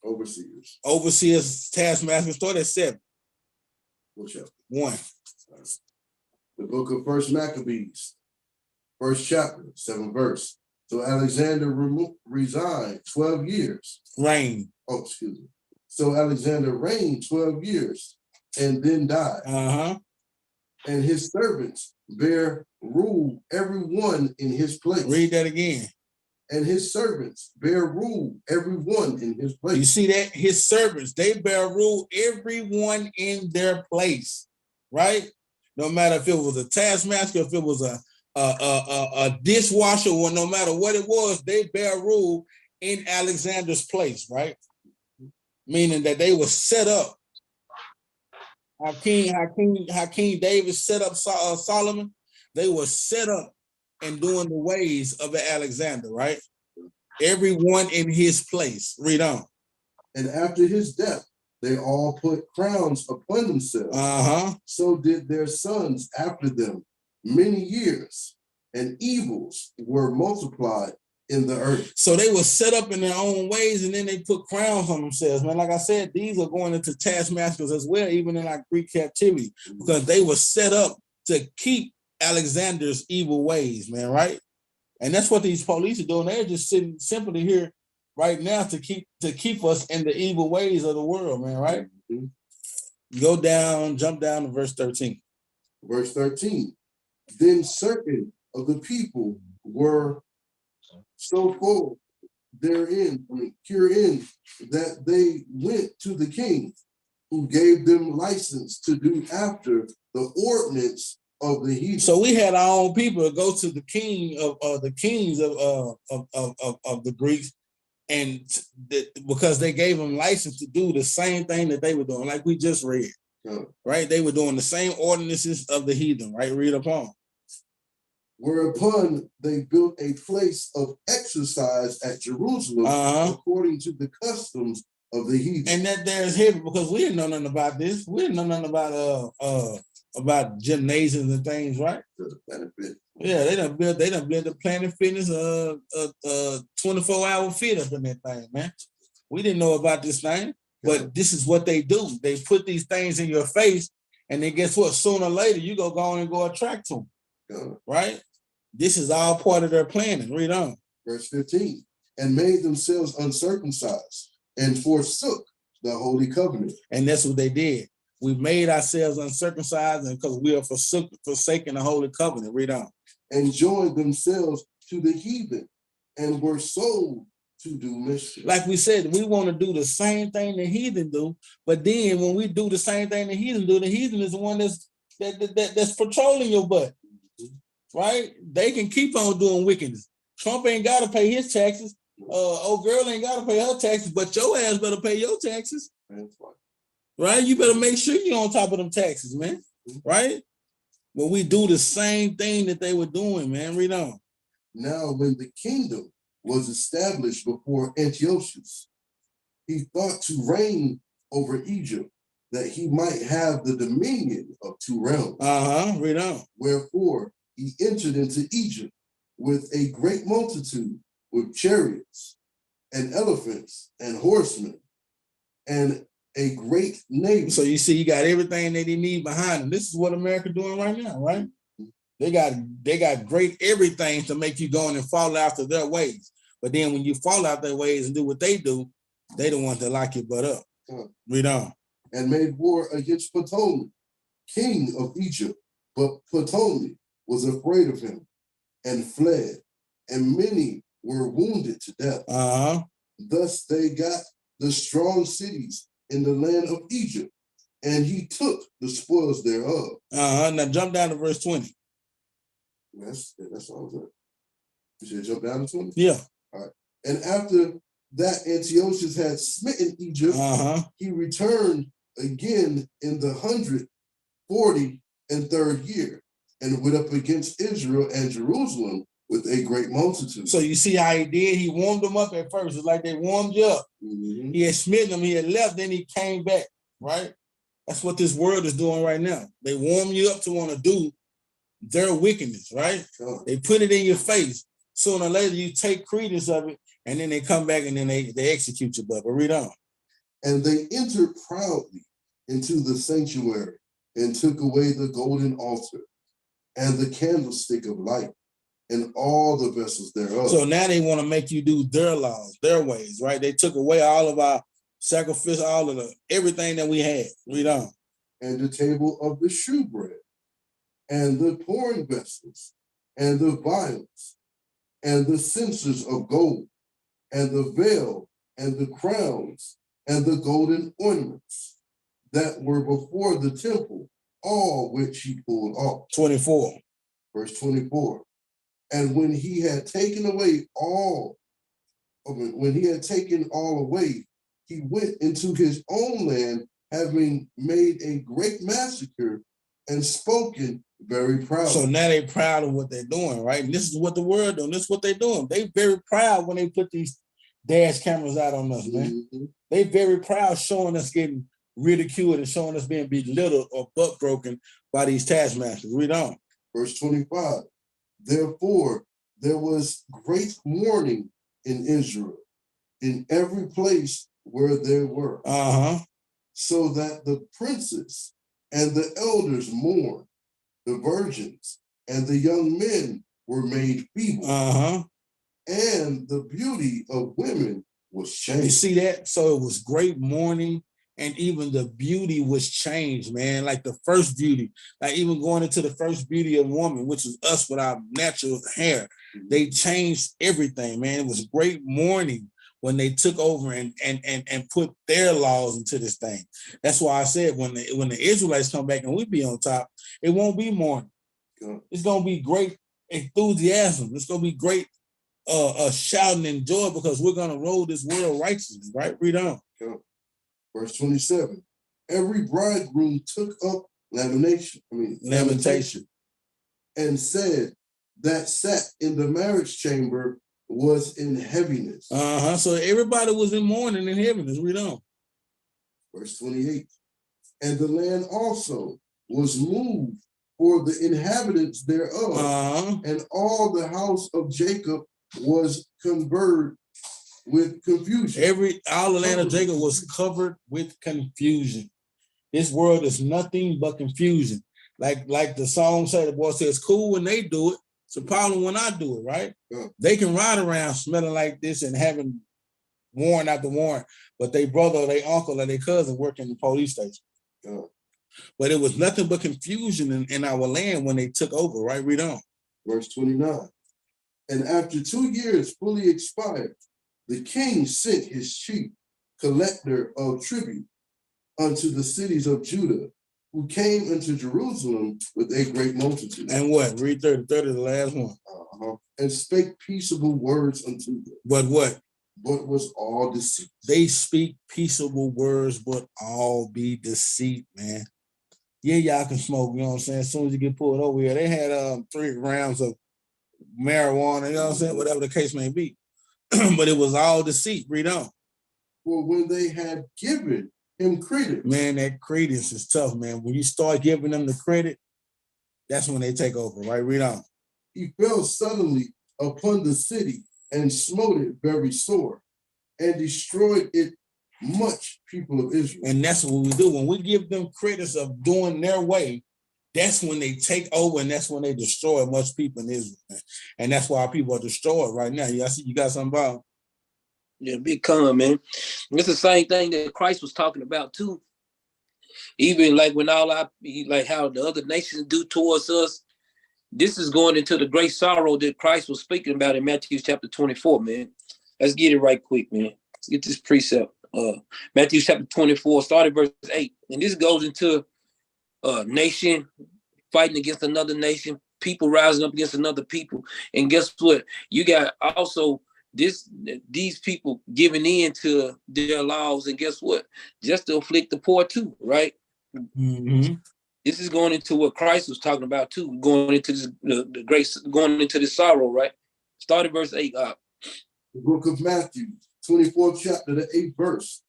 Overseers. Overseers, taskmasters, start at 7. What chapter? 1. The book of 1 Maccabees, 1st chapter, 7th verse. So Alexander resigned 12 years. Reign. Oh, excuse me. So Alexander reigned 12 years and then died. And his servants bare rule every one in his place. Read that again. And his servants bear rule every one in his place. You see that? His servants, they bear rule everyone in their place, right? No matter if it was a taskmaster, if it was a dishwasher, or no matter what it was, they bear rule in Alexander's place, right? Meaning that they were set up. How King David set up Solomon, they were set up and doing the ways of the Alexander, right? Everyone in his place. Read on. And after his death, they all put crowns upon themselves. So did their sons after them many years, and evils were multiplied in the earth. So they were set up in their own ways, and then they put crowns on themselves. Man, like I said, these are going into taskmasters as well, even in our Greek captivity, because they were set up to keep Alexander's evil ways, man, right? And that's what these police are doing. They're just sitting simply here right now to keep us in the evil ways of the world, man, right? Jump down to verse 13. Verse 13. Then certain of the people were so full herein, that they went to the king, who gave them license to do after the ordinance of the heathen. So we had our own people go to the king of the kings of the Greeks, and because they gave them license to do the same thing that they were doing, like we just read, right? They were doing the same ordinances of the heathen, right? Read upon. Whereupon they built a place of exercise at Jerusalem, according to the customs of the heathen. And that there is heavy, because we didn't know nothing about this. We didn't know nothing about gymnasiums and things, right? Yeah, they done built the Planet Fitness 24-hour fit up in that thing, man. We didn't know about this thing, but this is what they do. They put these things in your face, and then guess what? Sooner or later, you go on and go attract to them, right? This is all part of their planning. Read on. Verse 15. And made themselves uncircumcised and forsook the holy covenant. And that's what they did. We made ourselves uncircumcised, and because we are forsaking the holy covenant. Read on. And joined themselves to the heathen and were sold to do mischief. Like we said, we want to do the same thing the heathen do, but then when we do the same thing the heathen do, the heathen is the one that's patrolling your butt. Right? They can keep on doing wickedness. Trump ain't got to pay his taxes. Old girl ain't got to pay her taxes, but your ass better pay your taxes. Right? You better make sure you're on top of them taxes, man. Right? Well, we do the same thing that they were doing, man. Read on. Now, when the kingdom was established before Antiochus, he thought to reign over Egypt, that he might have the dominion of 2 realms. Read on. Wherefore, he entered into Egypt with a great multitude, with chariots and elephants and horsemen and a great navy. So you see, you got everything that they need behind them. This is what America doing right now, right? They got great everything to make you go in and follow after their ways. But then when you follow out their ways and do what they do, they don't want to lock your butt up. Read on. And made war against Ptolemy, king of Egypt, But Ptolemy was afraid of him and fled, and many were wounded to death. Thus they got the strong cities in the land of Egypt, and he took the spoils thereof. Now jump down to verse 20. That's all good. You should jump down to 20? Yeah. All right. And after that Antiochus had smitten Egypt, he returned again in the 143rd year, and went up against Israel and Jerusalem with a great multitude. So you see how he did? He warmed them up at first. It's like they warmed you up. He had smitten them, he had left, then he came back, right? That's what this world is doing right now. They warm you up to want to do their wickedness, right? They put it in your face. Sooner or later, you take credence of it, and then they come back and then they execute you. But read on. And they entered proudly into the sanctuary and took away the golden altar and the candlestick of light and all the vessels thereof. So now they want to make you do their laws, their ways, right? They took away all of our sacrifice, all of everything that we had. Read on. And the table of the shewbread, and the pouring vessels, and the vials, and the censers of gold, and the veil, and the crowns, and the golden ornaments that were before the temple, all which he pulled off. 24. Verse 24. And when he had taken away all, away, he went into his own land, having made a great massacre and spoken very proud. So now they're proud of what they're doing, right? And this is what the world doing. This is what they're doing. They very proud when they put these dash cameras out on us, man. They very proud showing us getting ridiculed and showing us being belittled or butt broken by these taskmasters. Read on. Verse 25. Therefore, there was great mourning in Israel, in every place where there were. So that the princes and the elders mourned, the virgins and the young men were made feeble, and the beauty of women was changed. You see that? So it was great mourning, and even the beauty was changed, man. Like the first beauty, like even going into the first beauty of woman, which is us with our natural hair. They changed everything, man. It was great mourning when they took over and put their laws into this thing. That's why I said when the Israelites come back and we be on top, it won't be mourning. It's gonna be great enthusiasm. It's gonna be great shouting and joy, because we're gonna roll this world righteously, right? Read on. Verse 27. Every bridegroom took up lamentation, and said that sat in the marriage chamber was in heaviness. So everybody was in mourning and heaviness. Read on. Verse 28. And the land also was moved for the inhabitants thereof, and all the house of Jacob was covered with confusion. All the land of Jacob was covered with confusion. This world is nothing but confusion. Like the song say, the boy says, cool when they do it. It's a problem when I do it, right? They can ride around smelling like this and having warrant after warrant, but their brother or their uncle or their cousin work in the police station. But it was nothing but confusion in our land when they took over, right? Read on. Verse 29. And after 2 years fully expired, the king sent his chief collector of tribute unto the cities of Judah, who came into Jerusalem with a great multitude. And what? Read 30, the last one. And spake peaceable words unto them. But what? But was all deceit. They speak peaceable words, but all be deceit, man. Yeah, y'all can smoke, you know what I'm saying? As soon as you get pulled over here, they had 3 rounds of marijuana, you know what I'm saying? Whatever the case may be. But it was all deceit. Read on. For when they had given him credit. Man, that credence is tough, man. When you start giving them the credit, that's when they take over, right? Read on. He fell suddenly upon the city and smote it very sore, and destroyed it much people of Israel. And that's what we do. When we give them credits of doing their way, that's when they take over, and that's when they destroy much people in Israel. Man. And that's why people are destroyed right now. I see you got something about? Yeah, big con, man. It's the same thing that Christ was talking about too. Even like when like how the other nations do towards us, this is going into the great sorrow that Christ was speaking about in Matthew chapter 24, man. Let's get it right quick, man. Let's get this precept. Matthew chapter 24, starting verse 8. And this goes into nation fighting against another nation, people rising up against another people. And guess what? You got also these people giving in to their laws, and guess what? Just to afflict the poor too, right? Mm-hmm. This is going into what Christ was talking about too, going into this, the grace, going into this sorrow, right? Starting verse 8. The book of Matthew, 24th chapter, the 8th verse.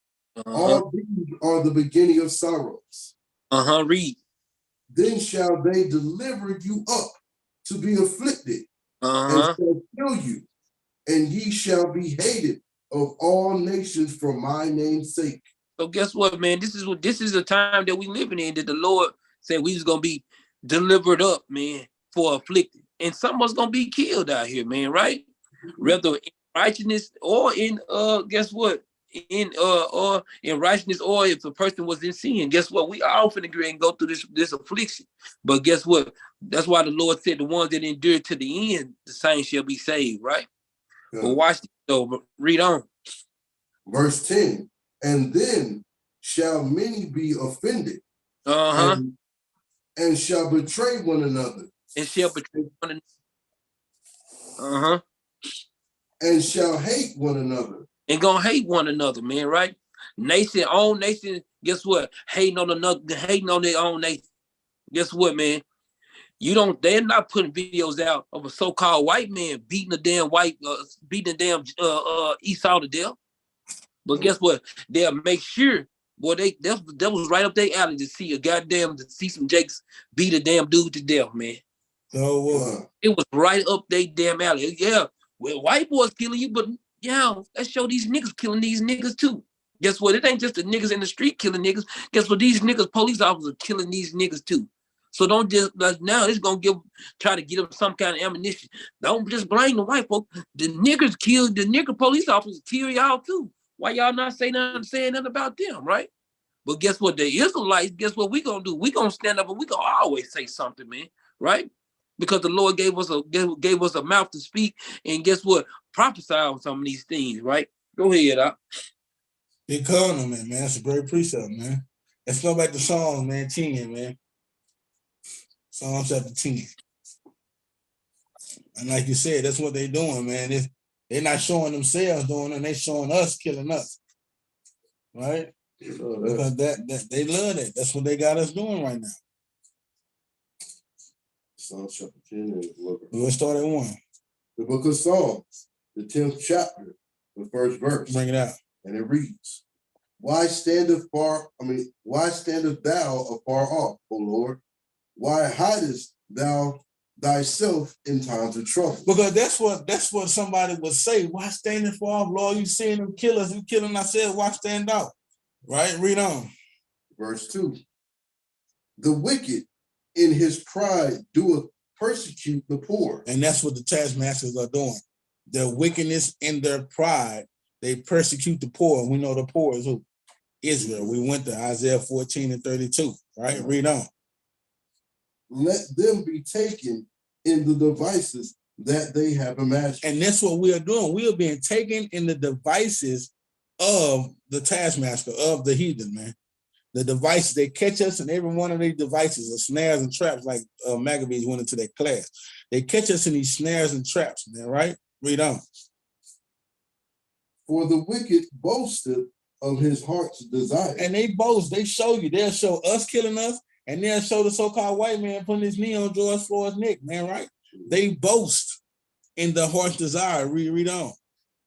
All these are the beginning of sorrows. Read. Then shall they deliver you up to be afflicted, and shall kill you, and ye shall be hated of all nations for my name's sake. So guess what, man? This is the time that we living in, that the Lord said we was gonna be delivered up, man, for afflicted. And some of us gonna be killed out here, man, right? Whether in righteousness or in guess what? Or in righteousness, or if a person was in sin, guess what? We all finna agree and go through this affliction. But guess what? That's why the Lord said the ones that endure to the end, the same shall be saved, right? Yeah. But watch this though, read on. Verse 10. And then shall many be offended, and shall betray one another. And shall betray one another. And shall hate one another. And gonna hate one another, man, right? Nation, own nation, guess what? Hating on their own nation. Guess what, man? They're not putting videos out of a so-called white man beating the damn Esau to death. But guess what? They'll make sure, boy, that was right up their alley to see some Jakes beat a damn dude to death, man. So it was right up their damn alley. Yeah, well, white boys killing you, but yeah, let's show these niggas killing these niggas too. Guess what? It ain't just the niggas in the street killing niggas. Guess what? These niggas, police officers, killing these niggas too. So don't just now it's gonna try to get them some kind of ammunition. Don't just blame the white folk. The nigger police officers kill y'all too. Why y'all not saying nothing about them, right? But guess what? The Israelites, guess what we gonna do? We gonna stand up and we gonna always say something, man, right? Because the Lord gave us a mouth to speak, and guess what? Prophesy on some of these things, right? Go ahead, Doc. Big covenant, man. That's a great precept, man. Let's go back to Psalms, man. 10, man. Psalm chapter 10. And like you said, that's what they're doing, man. They're not showing themselves doing it, they're showing us killing us. Right? Because that they love that. That's what they got us doing right now. Psalm chapter 10. We'll start at 1. The book of Psalms, the 10th chapter, the first verse. Bring it out. And it reads, Why standeth thou afar off, O Lord? Why hidest thou thyself in times of trouble? Because that's what somebody would say. Why standing far off, Lord? You seeing them kill us, you killing ourselves, why stand out? Right? Read on. Verse 2. The wicked in his pride doeth persecute the poor. And that's what the taskmasters are doing. Their wickedness in their pride, they persecute the poor. We know the poor is who? Israel. We went to Isaiah 14 and 32. Right? Read on. Let them be taken in the devices that they have imagined. And that's what we are doing. We are being taken in the devices of the taskmaster, of the heathen, man. The devices, they catch us in every one of these devices, of snares and traps, like Maccabees went into that class. They catch us in these snares and traps, man, right? Read on. For the wicked boasteth of his heart's desire. And they boast, they show you, they'll show us killing us, and they'll show the so-called white man putting his knee on George Floyd's neck, man, right? They boast in the heart's desire. Read on.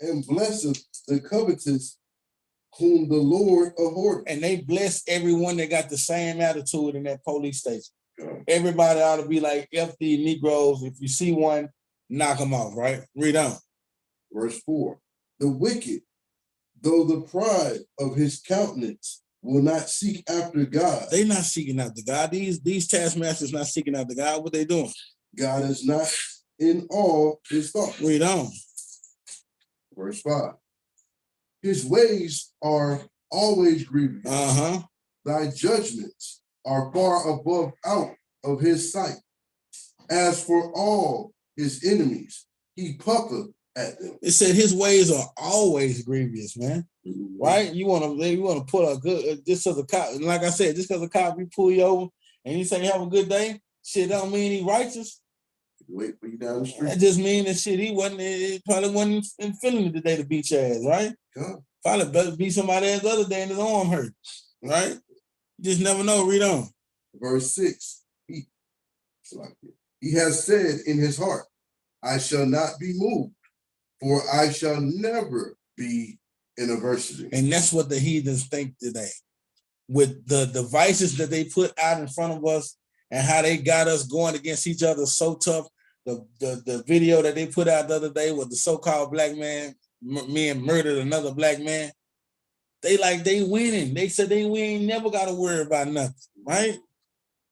And blesseth the covetous whom the Lord abhorreth. And they bless everyone that got the same attitude in that police station. Everybody ought to be like, F the Negroes. If you see one, knock them off, right? Read on. Verse 4. The wicked, though the pride of his countenance, will not seek after God. They're not seeking after God. These taskmasters not seeking after God. What they doing? God is not in all his thoughts. Read on. Verse 5. His ways are always grievous. thy judgments are far above out of his sight. As for all his enemies, he puffeth at them. It said his ways are always grievous, man. Right? You want to put a good, just because a cop, like I said, just because a cop you pull you over and you say have a good day, shit don't mean he righteous. Wait for you down the street. That just mean that shit he probably wasn't feeling it the day to beat your ass, right? God. Probably better beat somebody else the other day and his arm hurt, right? You just never know. Read on. Verse 6. He has said in his heart, I shall not be moved, for I shall never be in adversity. And that's what the heathens think today. With the devices that they put out in front of us and how they got us going against each other so tough. The video that they put out the other day with the so-called black man murdered another black man. They winning. They said we ain't never got to worry about nothing, right?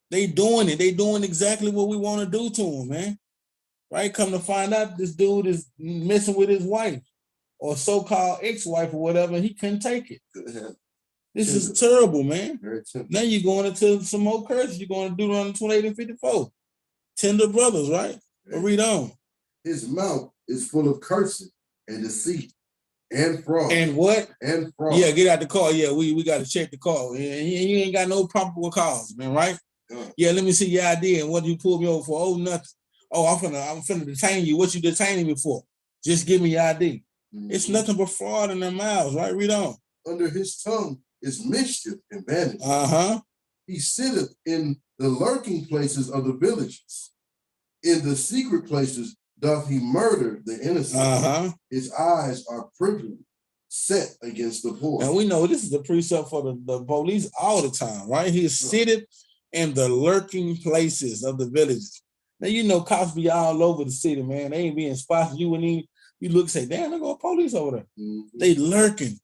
They doing it. They doing exactly what we want to do to them, man. Right? Come to find out, this dude is messing with his wife or so-called ex-wife or whatever. He couldn't take it. This is terrible, man. Now you're going into some more curses. You're going to do on 28 and 54. Tender brothers, right? But read on. His mouth is full of cursing and deceit and fraud. And what? And fraud. Yeah, get out the car. Yeah, we got to check the car. You ain't got no probable cause, man, right? Yeah, let me see your ID. And what you pulled me over for? Oh, nothing. Oh, I'm finna detain you. What you detaining me for? Just give me your ID. It's nothing but fraud in their mouths, right? Read on. Under his tongue is mischief and vanity. He sitteth in the lurking places of the villages. In the secret places doth he murder the innocent. His eyes are privily set against the poor. And we know this is the precept for the police all the time, right? He is seated in the lurking places of the villages. Now, you know, cops be all over the city, man. They ain't being spotted. You look and say, damn, there go police over there. They lurking,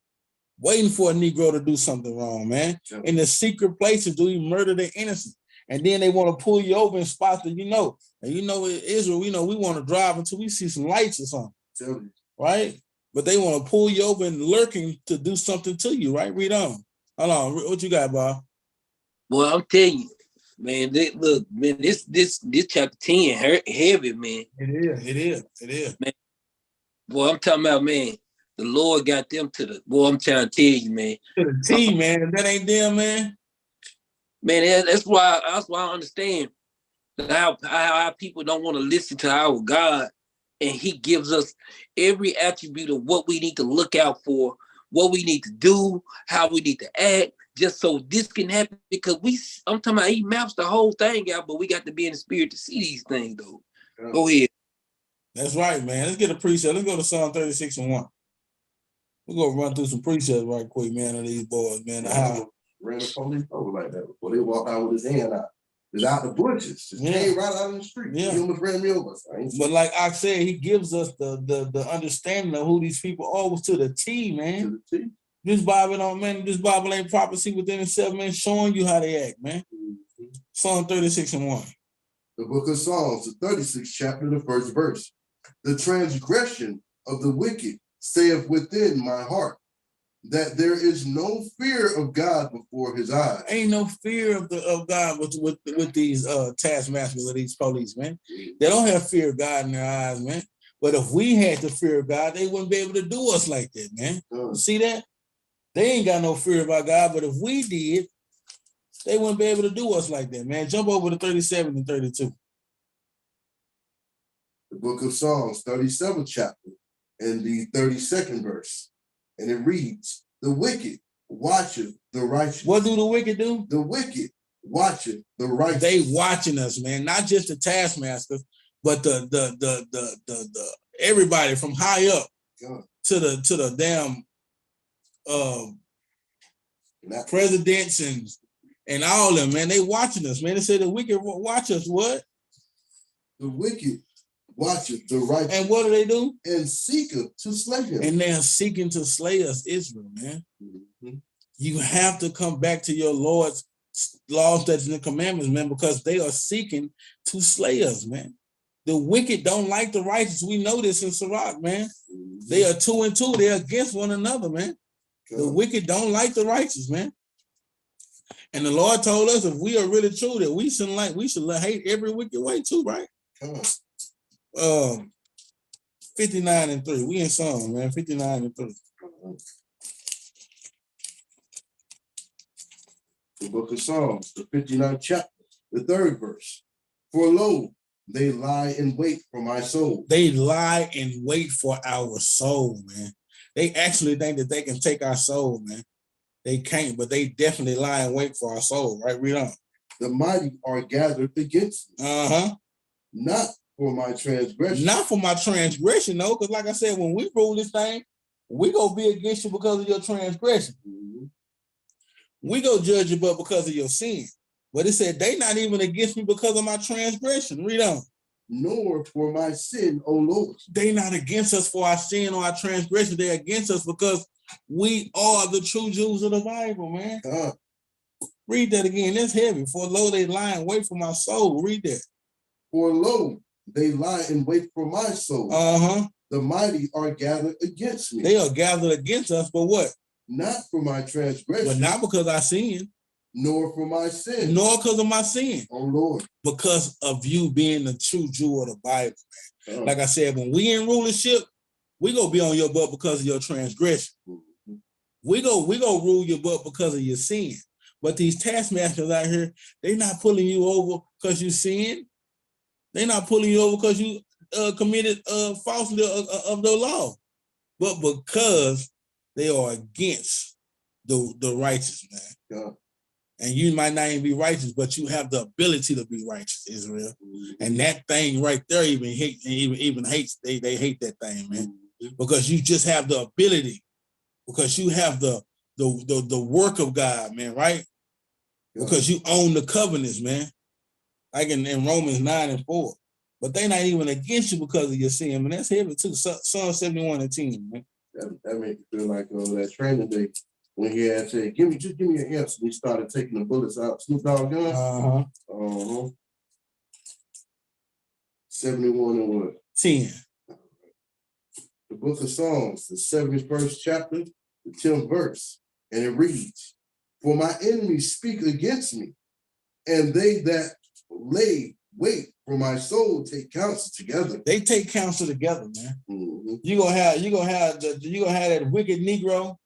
waiting for a Negro to do something wrong, man. In the secret places, do he murder the innocent? And then they want to pull you over and spot that, you know. And you know, in Israel, we want to drive until we see some lights or something, right? But they want to pull you over and lurking to do something to you, right? Read on. Hold on. What you got, Bob? Well, I'm telling you, man, look, man, this chapter 10 hurt heavy, man. It is. Man, boy, I'm talking about, man, the Lord got them to the, boy, I'm trying to tell you, man. To the T, man. If that ain't them, man. Man, that's why I understand how people don't want to listen to our God, and he gives us every attribute of what we need to look out for, what we need to do, how we need to act, just so this can happen. Because I'm talking about he maps the whole thing out, but we got to be in the spirit to see these things, though. Yeah. Go ahead. That's right, man. Let's get a precept. Let's go to Psalm 36 and 1. We're gonna run through some precepts right quick, man, of these boys, man. Ran the police over like that before they walked out with his hand out. It's out the bushes. Just came right out in the street. Yeah. He almost ran me over. But like I said, he gives us the understanding of who these people are was to the T, man. To the T. This Bible ain't prophecy within itself, man, showing you how they act, man. Psalm 36 and 1. The book of Psalms, the 36th chapter, the first verse. The transgression of the wicked saith within my heart, that there is no fear of God before his eyes. Ain't no fear of God with these taskmasters or these police, man. They don't have fear of God in their eyes, man. But if we had the fear of God, they wouldn't be able to do us like that, man. You see that? They ain't got no fear about God, but if we did, they wouldn't be able to do us like that, man. Jump over to 37 and 32. The book of Psalms, 37th chapter, and the 32nd verse. And it reads, the wicked watcheth the righteous. What do the wicked do? The wicked watcheth the righteous. They watching us, man. Not just the taskmasters, but the everybody from high up to the damn presidents and all them, man. They watching us, man. They say the wicked watch us. What? The wicked watcheth the righteous. And what do? And seeketh to slay him. And they're seeking to slay us, Israel, man. You have to come back to your Lord's laws, statutes, and commandments, man, because they are seeking to slay us, man. The wicked don't like the righteous. We know this in Sirach, man. They are 2 and 2. They're against one another, man. The wicked don't like the righteous, man. And the Lord told us if we are really true that we should hate every wicked way too, right? Come on. 59:3. We in Psalm, man. 59:3. The book of Psalms, the 59th chapter, the 3rd verse. For lo, they lie in wait for my soul. They lie in wait for our soul, man. They actually think that they can take our soul, man. They can't, but they definitely lie in wait for our soul, right? Read on. The mighty are gathered against me. Not for my transgression. Not for my transgression, no, because like I said, when we rule this thing, we gonna be against you because of your transgression. We go judge you, but because of your sin. But it said they not even against me because of my transgression. Read on. Nor for my sin, O Lord. They not against us for our sin or our transgression. They're against us because we are the true Jews of the Bible, man. Read that again. That's heavy. For lo, they lie in wait for my soul. Read that. For lo, they lie in wait for my soul. The mighty are gathered against me. They are gathered against us, but what? Not for my transgression. But not because I sinned. Nor for my sin. Nor because of my sin. Oh Lord. Because of you being the true Jew of the Bible, man. Like I said, when we in rulership, we gonna be on your butt because of your transgression. We go rule your butt because of your sin. But these taskmasters out here, they not pulling you over because you sinned. They not pulling you over because you committed falsely of the law, but because they are against the righteous, man. And you might not even be righteous, but you have the ability to be righteous, Israel. And that thing right there even hates. They hate that thing, man, because you just have the ability, because you have the work of God, man, right? Because you own the covenants, man, like in Romans 9:4. But they not even against you because of your sin, man. That's heavy too. Psalm 71:10, man. That makes me feel like that training day when he had said, give me an answer. He started taking the bullets out. Snoop Dogg gun. 71:10. The book of Psalms, the 71st chapter, the 10th verse, and it reads, for my enemies speak against me, and they that lay wait for my soul take counsel together. They take counsel together, man. You gonna have that wicked Negro,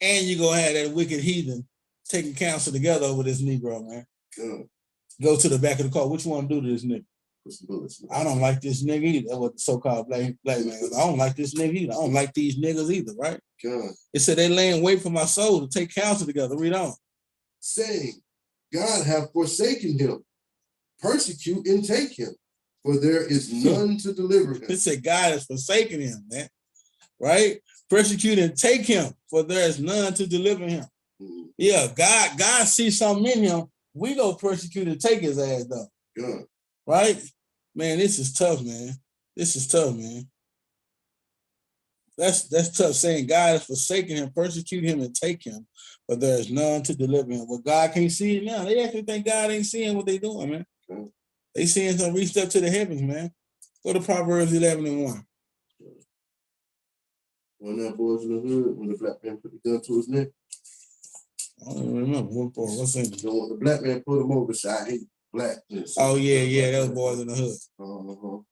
and you gonna have that wicked heathen taking counsel together over this Negro, man. Go to the back of the car. What you want to do to this nigga? I don't like this nigga either. That's what the so-called black man is. I don't like this nigga either. I don't like these niggas either, right? It said they laying wait for my soul to take counsel together. Read on. Saying, God have forsaken him. Persecute and take him, for there is none to deliver him. It said God has forsaken him, man. Right? Persecute and take him, for there is none to deliver him. Yeah, God sees something in him. We go persecute and take his ass though. Right? Man, this is tough, man. This is tough, man. That's tough, saying God has forsaken him, persecute him, and take him, but there is none to deliver him. Well, God can't see it now. They actually think God ain't seeing what they doing, man. They seeing some reached up to the heavens, man. Go to Proverbs 11:1. When that boy's in the hood, when the black man put the gun to his neck. I don't even remember. What's in it? When the black man put him over, said, I hate blackness. Oh, yeah, those boys in the hood.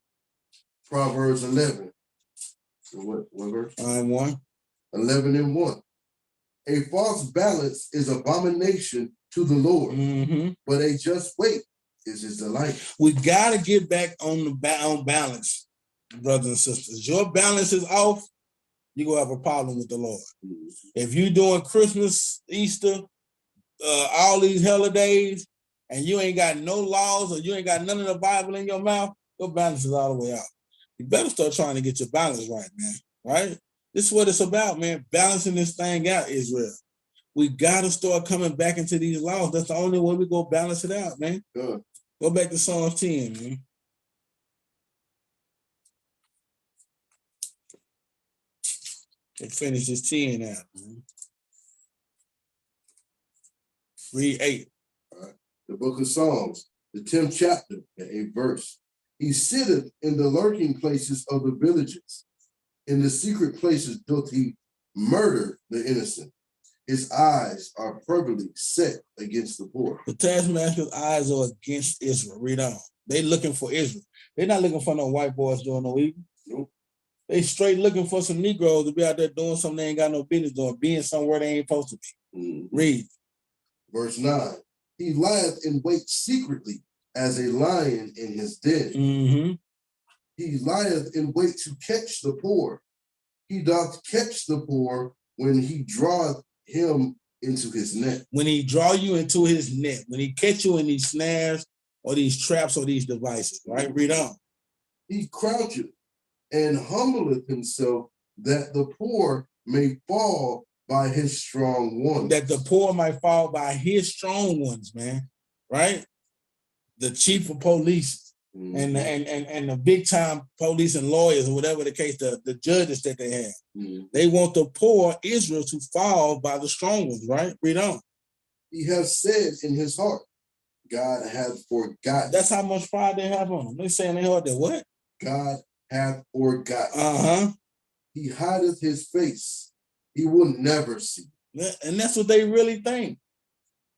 Proverbs 11. What verse? 1. 11:1. A false balance is abomination to the Lord, but a just weight is his delight. We got to get back on balance, brothers and sisters. Your balance is off, you're going to have a problem with the Lord. If you're doing Christmas, Easter, all these holidays, and you ain't got no laws or you ain't got none of the Bible in your mouth, your balance is all the way out. You better start trying to get your balance right, man, right? This is what it's about, man, balancing this thing out, Israel. We got to start coming back into these laws. That's the only way we go balance it out, man. Go back to Psalm 10, man. And finish this 10 out, man. Read 8. The book of Psalms, the 10th chapter, the 8th verse. He sitteth in the lurking places of the villages. In the secret places doth he murder the innocent. His eyes are perpetually set against the poor. The taskmaster's eyes are against Israel. Read on. They looking for Israel. They're not looking for no white boys doing no evil. Nope. They straight looking for some Negroes to be out there doing something they ain't got no business doing, being somewhere they ain't supposed to be. Mm-hmm. Read. Verse 9. He lieth in wait secretly as a lion in his den. Mm-hmm. He lieth in wait to catch the poor. He doth catch the poor when he draweth him into his net. When he draw you into his net, when he catch you in these snares or these traps or these devices, right? Read on. He croucheth and humbleth himself that the poor may fall by his strong ones. That the poor might fall by his strong ones, man, right? The chief of police and the big time police and lawyers or whatever the case, the judges that they have. They want the poor Israel to fall by the strong ones, right? Read on. He has said in his heart, God hath forgotten. That's how much pride they have on them. They say in their heart that what? God hath forgotten. Uh-huh. He hideth his face. He will never see. And that's what they really think.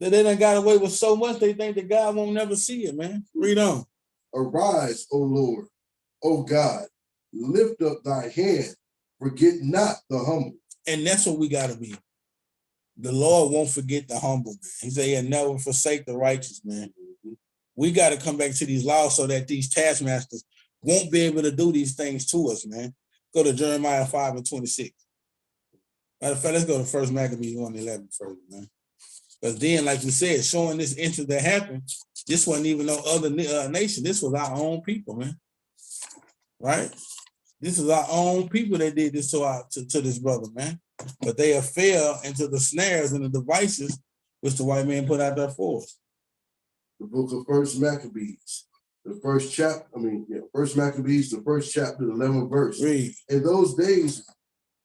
That they done got away with so much, they think that God won't never see it, man. Read on. Arise, O Lord, O God, lift up thy hand, forget not the humble. And that's what we got to be. The Lord won't forget the humble, man. He said he'll never forsake the righteous, man. We got to come back to these laws so that these taskmasters won't be able to do these things to us, man. Go to Jeremiah 5:26. Matter of fact, let's go to 1 Maccabees 1:11 first, man. Because then, like we said, showing this incident that happened, this wasn't even no other nation. This was our own people, man. Right? This is our own people that did this to this brother, man. But they have fell into the snares and the devices which the white man put out there for us. The book of 1 Maccabees, the first chapter, 1 Maccabees, the first chapter, the 11th verse. Read. In those days,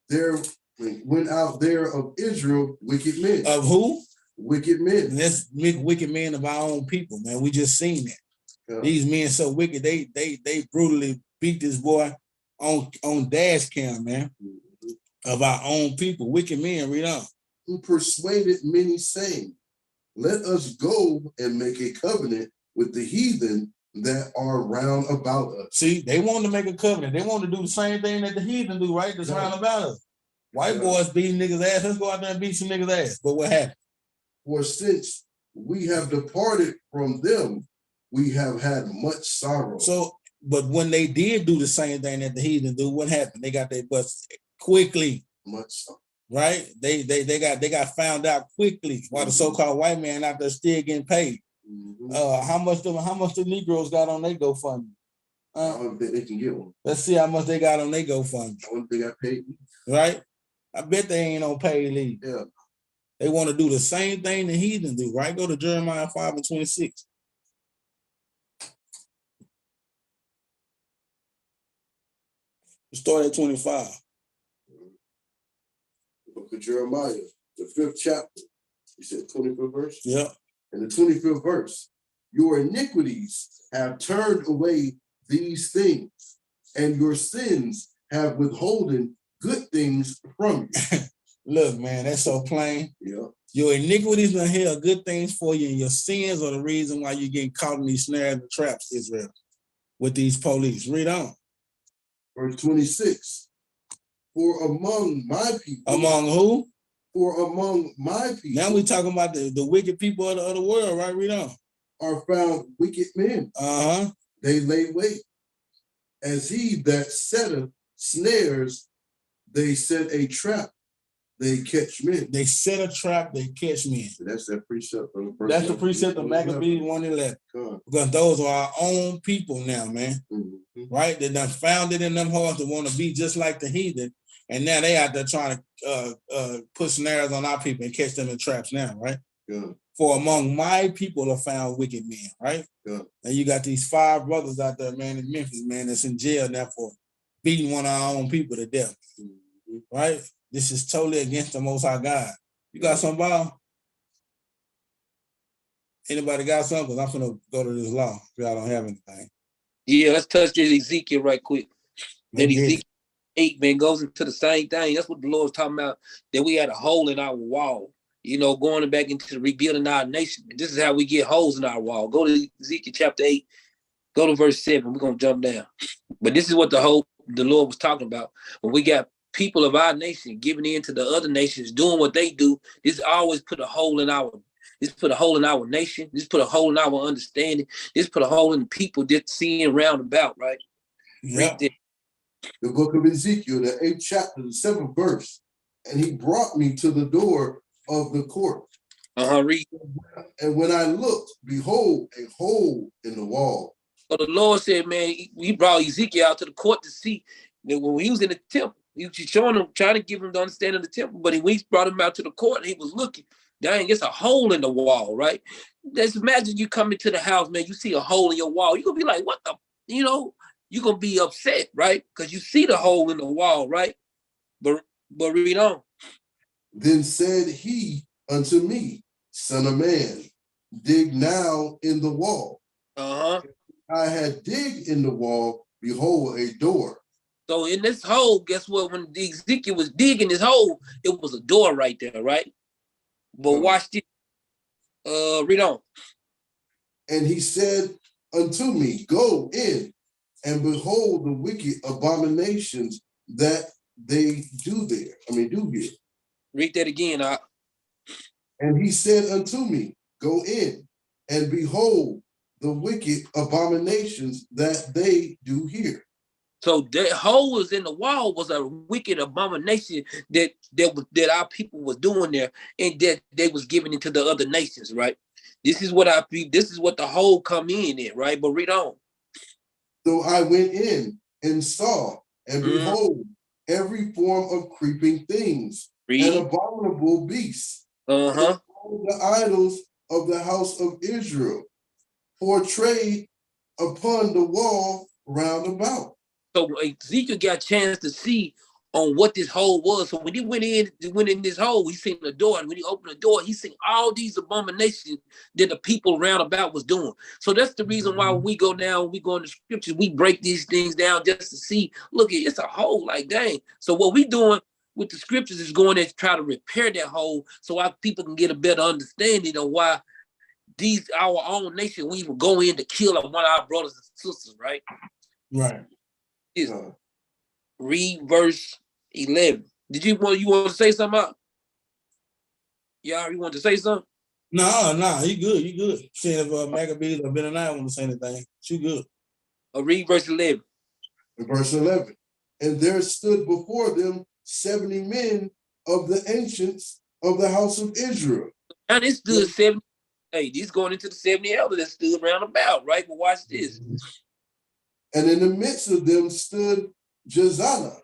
there went out there of Israel wicked men. Of who? Wicked men. And that's wicked men of our own people, man. We just seen that. Yeah. These men so wicked, they brutally beat this boy on dash cam, man. Of our own people. Wicked men, read on. Who persuaded many, saying, let us go and make a covenant with the heathen that are round about us. See, they want to make a covenant. They want to do the same thing that the heathen do, right? That's round about us. White boys beating niggas' ass. Let's go out there and beat some niggas' ass. But what happened? For since we have departed from them, we have had much sorrow. So, but when they did do the same thing that the heathen do, what happened? They got their butts quickly. Much sorrow. Right? They got found out quickly while the so-called white man out there still getting paid. How much the Negroes got on their GoFundMe? I don't think they can get one. Let's see how much they got on their GoFundMe. I don't think I paid. Right? I bet they ain't on paid leave. Yeah. They want to do the same thing the heathen do, right? Go to Jeremiah 5:26. Start at 25. Book of Jeremiah, the 5th chapter. You said 25th verse? Yeah. And the 25th verse. Your iniquities have turned away these things, and your sins have withholden good things from you. Look, man, that's so plain. Yeah. Your iniquities will held good things for you, and your sins are the reason why you're getting caught in these snares and traps, Israel, with these police. Read on. Verse 26. For among my people. Among who? For among my people. Now we're talking about the wicked people of the world, right? Read on. Are found wicked men. Uh-huh. They lay wait. As he that setteth snares, they set a trap. They catch men. They set a trap, they catch men. That's that precept. That's the precept of Maccabees 1:11. Because those are our own people now, man. Right? They done found it in them hearts to want to be just like the heathen. And now they out there trying to put snares on our people and catch them in traps now, right? Yeah. For among my people are found wicked men, right? Yeah. And you got these 5 brothers out there, man, in Memphis, man, that's in jail now for beating one of our own people to death. Right? This is totally against the Most High God. You got some, Bob? Anybody got something? Because I'm going to go to this law if y'all don't have anything. Yeah, let's touch this Ezekiel right quick. That Ezekiel 8, man, goes into the same thing. That's what the Lord's talking about, that we had a hole in our wall, you know, going back into the rebuilding our nation. And this is how we get holes in our wall. Go to Ezekiel chapter 8, go to verse 7. We're going to jump down. But this is what the Lord was talking about. When we got people of our nation giving in to the other nations, doing what they do, this always put a hole in our nation. This put a hole in our understanding. This put a hole in the people just seeing round about, right? Yeah. The book of Ezekiel, the 8th chapter, the 7th verse. And he brought me to the door of the court. Read. And when I looked, behold, a hole in the wall. So the Lord said, man, he brought Ezekiel out to the court to see that when he was in the temple, he was showing him, trying to give him the understanding of the temple. But when he brought him out to the court, and he was looking, dang, it's a hole in the wall, right? Just imagine you come into the house, man, you see a hole in your wall. You're going to be like, what the, you know, you're going to be upset, right? Because you see the hole in the wall, right? But read on. Then said he unto me, son of man, dig now in the wall. I had digged in the wall, behold, a door. So in this hole, guess what? When Ezekiel was digging this hole, it was a door right there, right? But watch this. Read on. And he said unto me, go in and behold the wicked abominations that they do there. Do here. Read that again. And he said unto me, go in and behold the wicked abominations that they do here. So that hole was in the wall was a wicked abomination that our people was doing there, and that they was giving it to the other nations, right? This is what the hole come in, right? But read on. So I went in and saw, and behold, every form of creeping things, and abominable beasts, and all the idols of the house of Israel, portrayed upon the wall round about. So Ezekiel got a chance to see on what this hole was. So when he went in this hole, he seen the door. And when he opened the door, he seen all these abominations that the people round about was doing. So that's the reason why when we go down, we go in the scriptures, we break these things down just to see, look, it's a hole, like, dang. So what we doing with the scriptures is going there to try to repair that hole so our people can get a better understanding of why our own nation, we will go in to kill one of our brothers and sisters, right? Right. Read verse 11. Did you want to say something out? Yeah, you want to say something? No, you good. See if Maccabees or Benaniyah want to say anything. You good. Read verse 11. Verse 11. And there stood before them 70 men of the ancients of the house of Israel. And it stood 70. Hey, these going into the 70 elders that stood round about, right? But watch this. And in the midst of them stood Jezana,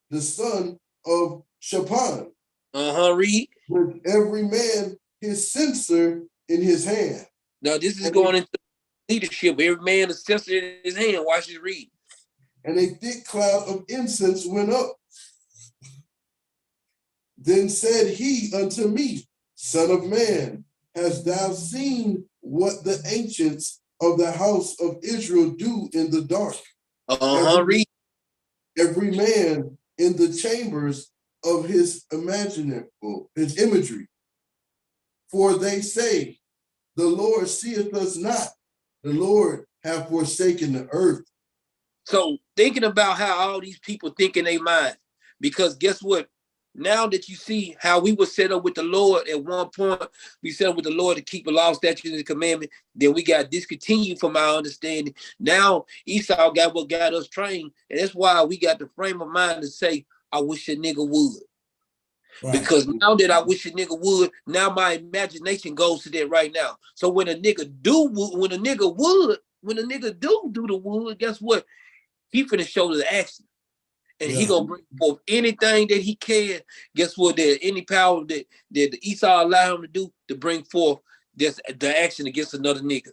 the son of Shaphan. Read. With every man his censer in his hand. Now this is going into leadership. Every man a censer in his hand. Watch this, read. And a thick cloud of incense went up. Then said he unto me, son of man, hast thou seen what the ancients of the house of Israel do in the dark? Read. Every man in the chambers of his imagery. For they say, the Lord seeth us not. The Lord hath forsaken the earth. So thinking about how all these people think in their mind, because guess what? Now that you see how we were set up with the Lord at one point, we set up with the Lord to keep the law, statutes, and commandment. Then we got discontinued from our understanding. Now Esau got what got us trained. And that's why we got the frame of mind to say, I wish a nigga would. Right. Because now that I wish a nigga would, now my imagination goes to that right now. So when a nigga do the wood, guess what? He finna show the action. And he gonna bring forth anything that he can. Guess what? That any power that Esau allow him to do to bring forth just the action against another nigga.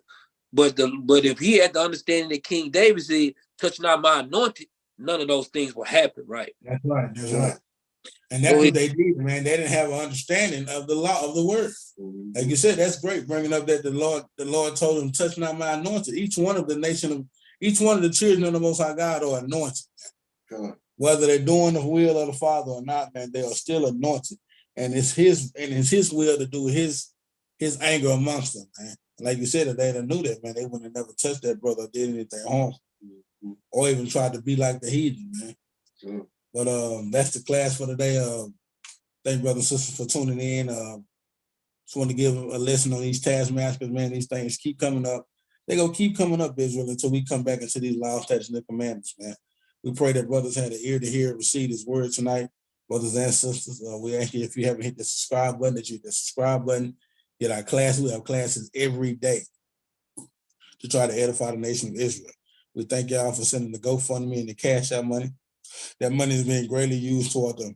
But if he had the understanding that King David said, touch not my anointed, none of those things will happen, right? That's right. And that's what they did, man. They didn't have an understanding of the law of the word. Like you said, that's great, bringing up that the Lord told him, touch not my anointed. Each one of the children of the Most High God are anointed. Whether they're doing the will of the Father or not, man, they are still anointed. And it's his will to do his anger amongst them, man. Like you said, if they knew that, man, they wouldn't have never touched that brother or did anything harm. Or even tried to be like the heathen, man. Sure. But that's the class for today. Thank brothers and sisters for tuning in. Just want to give a lesson on these taskmasters, man. These things keep coming up. They're going to keep coming up, Israel, until we come back into these laws, statutes, and commandments, man. We pray that brothers had an ear to hear and receive his word tonight. Brothers and sisters, we ask you, if you haven't hit the subscribe button, that you hit the subscribe button. Get our class. We have classes every day to try to edify the nation of Israel. We thank y'all for sending the GoFundMe and the Cash App money. That money is being greatly used toward the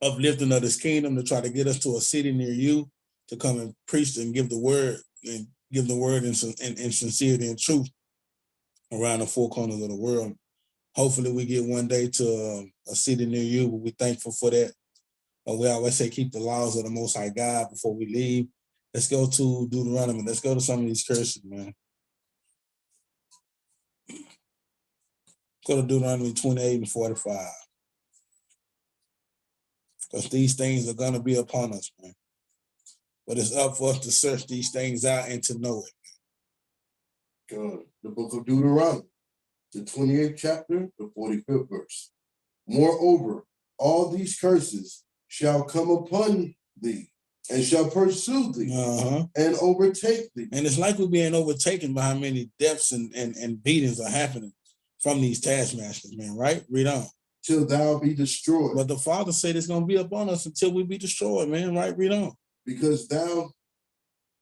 uplifting of this kingdom, to try to get us to a city near you to come and preach and give the word in sincerity and truth around the four corners of the world. Hopefully we get one day to a city near you, but we're thankful for that. We always say keep the laws of the Most High God before we leave. Let's go to Deuteronomy. Let's go to some of these curses, man. Go to Deuteronomy 28 and 45. Because these things are going to be upon us, man. But it's up for us to search these things out and to know it. God, the book of Deuteronomy, the 28th chapter, the 45th verse. Moreover, all these curses shall come upon thee, and shall pursue thee, and overtake thee. And it's like we're being overtaken by how many deaths and beatings are happening from these taskmasters, man, right? Read on. Till thou be destroyed. But the Father said it's going to be upon us until we be destroyed, man, right? Read on. Because thou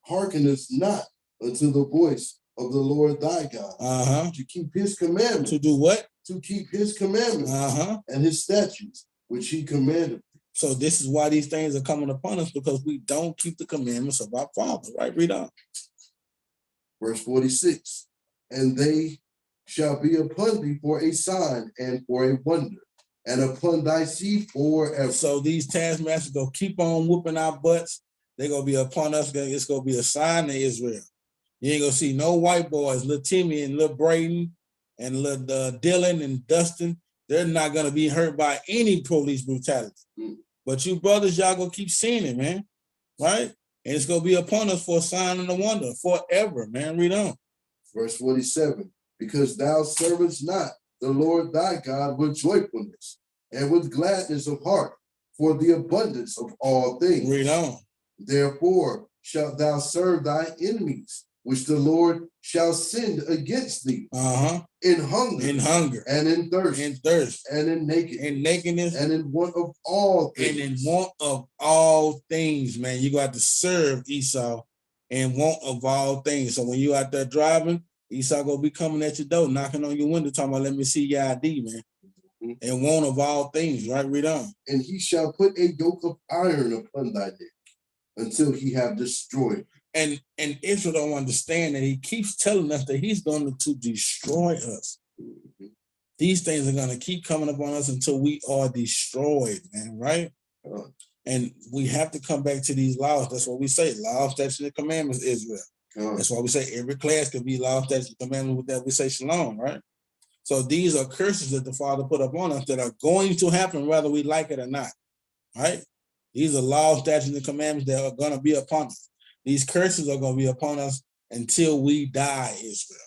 hearkenest not unto the voice of the Lord thy God, to keep his commandments. To do what? To keep his commandments and his statutes, which he commanded. So this is why these things are coming upon us, because we don't keep the commandments of our Father, right? Read on. Verse 46, and they shall be upon thee for a sign and for a wonder, and upon thy seed forever. So these taskmasters gonna keep on whooping our butts. They're gonna be upon us. It's gonna be a sign to Israel. You ain't gonna see no white boys, little Timmy and little Braden and little Dylan and Dustin. They're not gonna be hurt by any police brutality. But you brothers, y'all gonna keep seeing it, man. Right? And it's gonna be upon us for a sign and a wonder forever, man. Read on. Verse 47, because thou servest not the Lord thy God with joyfulness and with gladness of heart for the abundance of all things. Read on. Therefore shalt thou serve thy enemies, which the Lord shall send against thee, in hunger, and in thirst, and in nakedness, and in want of all things. And in want of all things, man. You got to serve Esau in want of all things. So when you out there driving, Esau gonna be coming at your door, knocking on your window, talking about, let me see your ID, man. And want of all things, right? Read on. And he shall put a yoke of iron upon thy neck until he have destroyed. And Israel don't understand that he keeps telling us that he's going to destroy us. These things are going to keep coming upon us until we are destroyed, man, right? And we have to come back to these laws. That's what we say, laws, statutes, and commandments, Israel. That's why we say every class could be law, statutes, and commandments. With that, we say shalom, right? So these are curses that the Father put upon us that are going to happen whether we like it or not, right? These are laws, statutes, and commandments that are going to be upon us. These curses are going to be upon us until we die, Israel.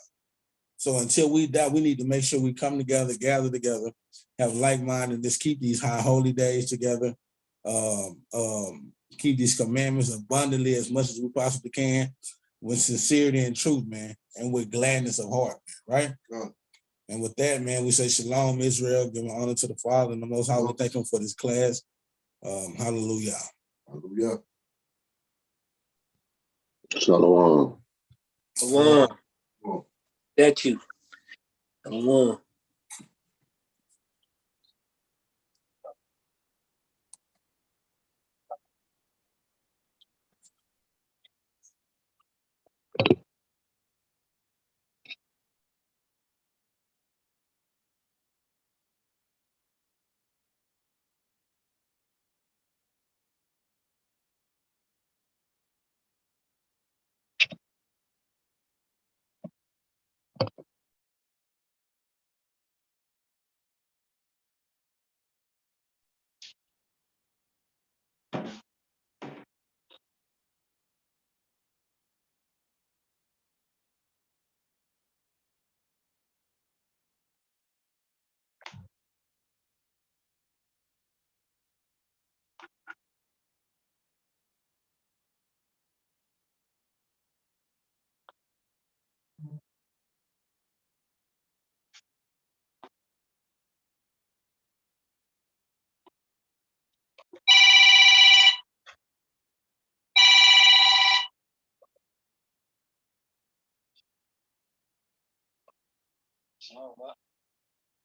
So until we die, we need to make sure we come together, gather together, have like mind, and just keep these high holy days together. Keep these commandments abundantly as much as we possibly can, with sincerity and truth, man, and with gladness of heart, man, right? And with that, man, we say shalom, Israel, giving honor to the Father and the Most High. We thank him for this class. Hallelujah. Hallelujah. Shalom. Shalom. That you. Shalom.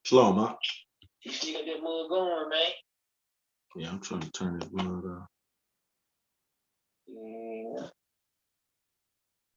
Slow, man. You still got that mug going, man. Yeah, I'm trying to turn this mug off.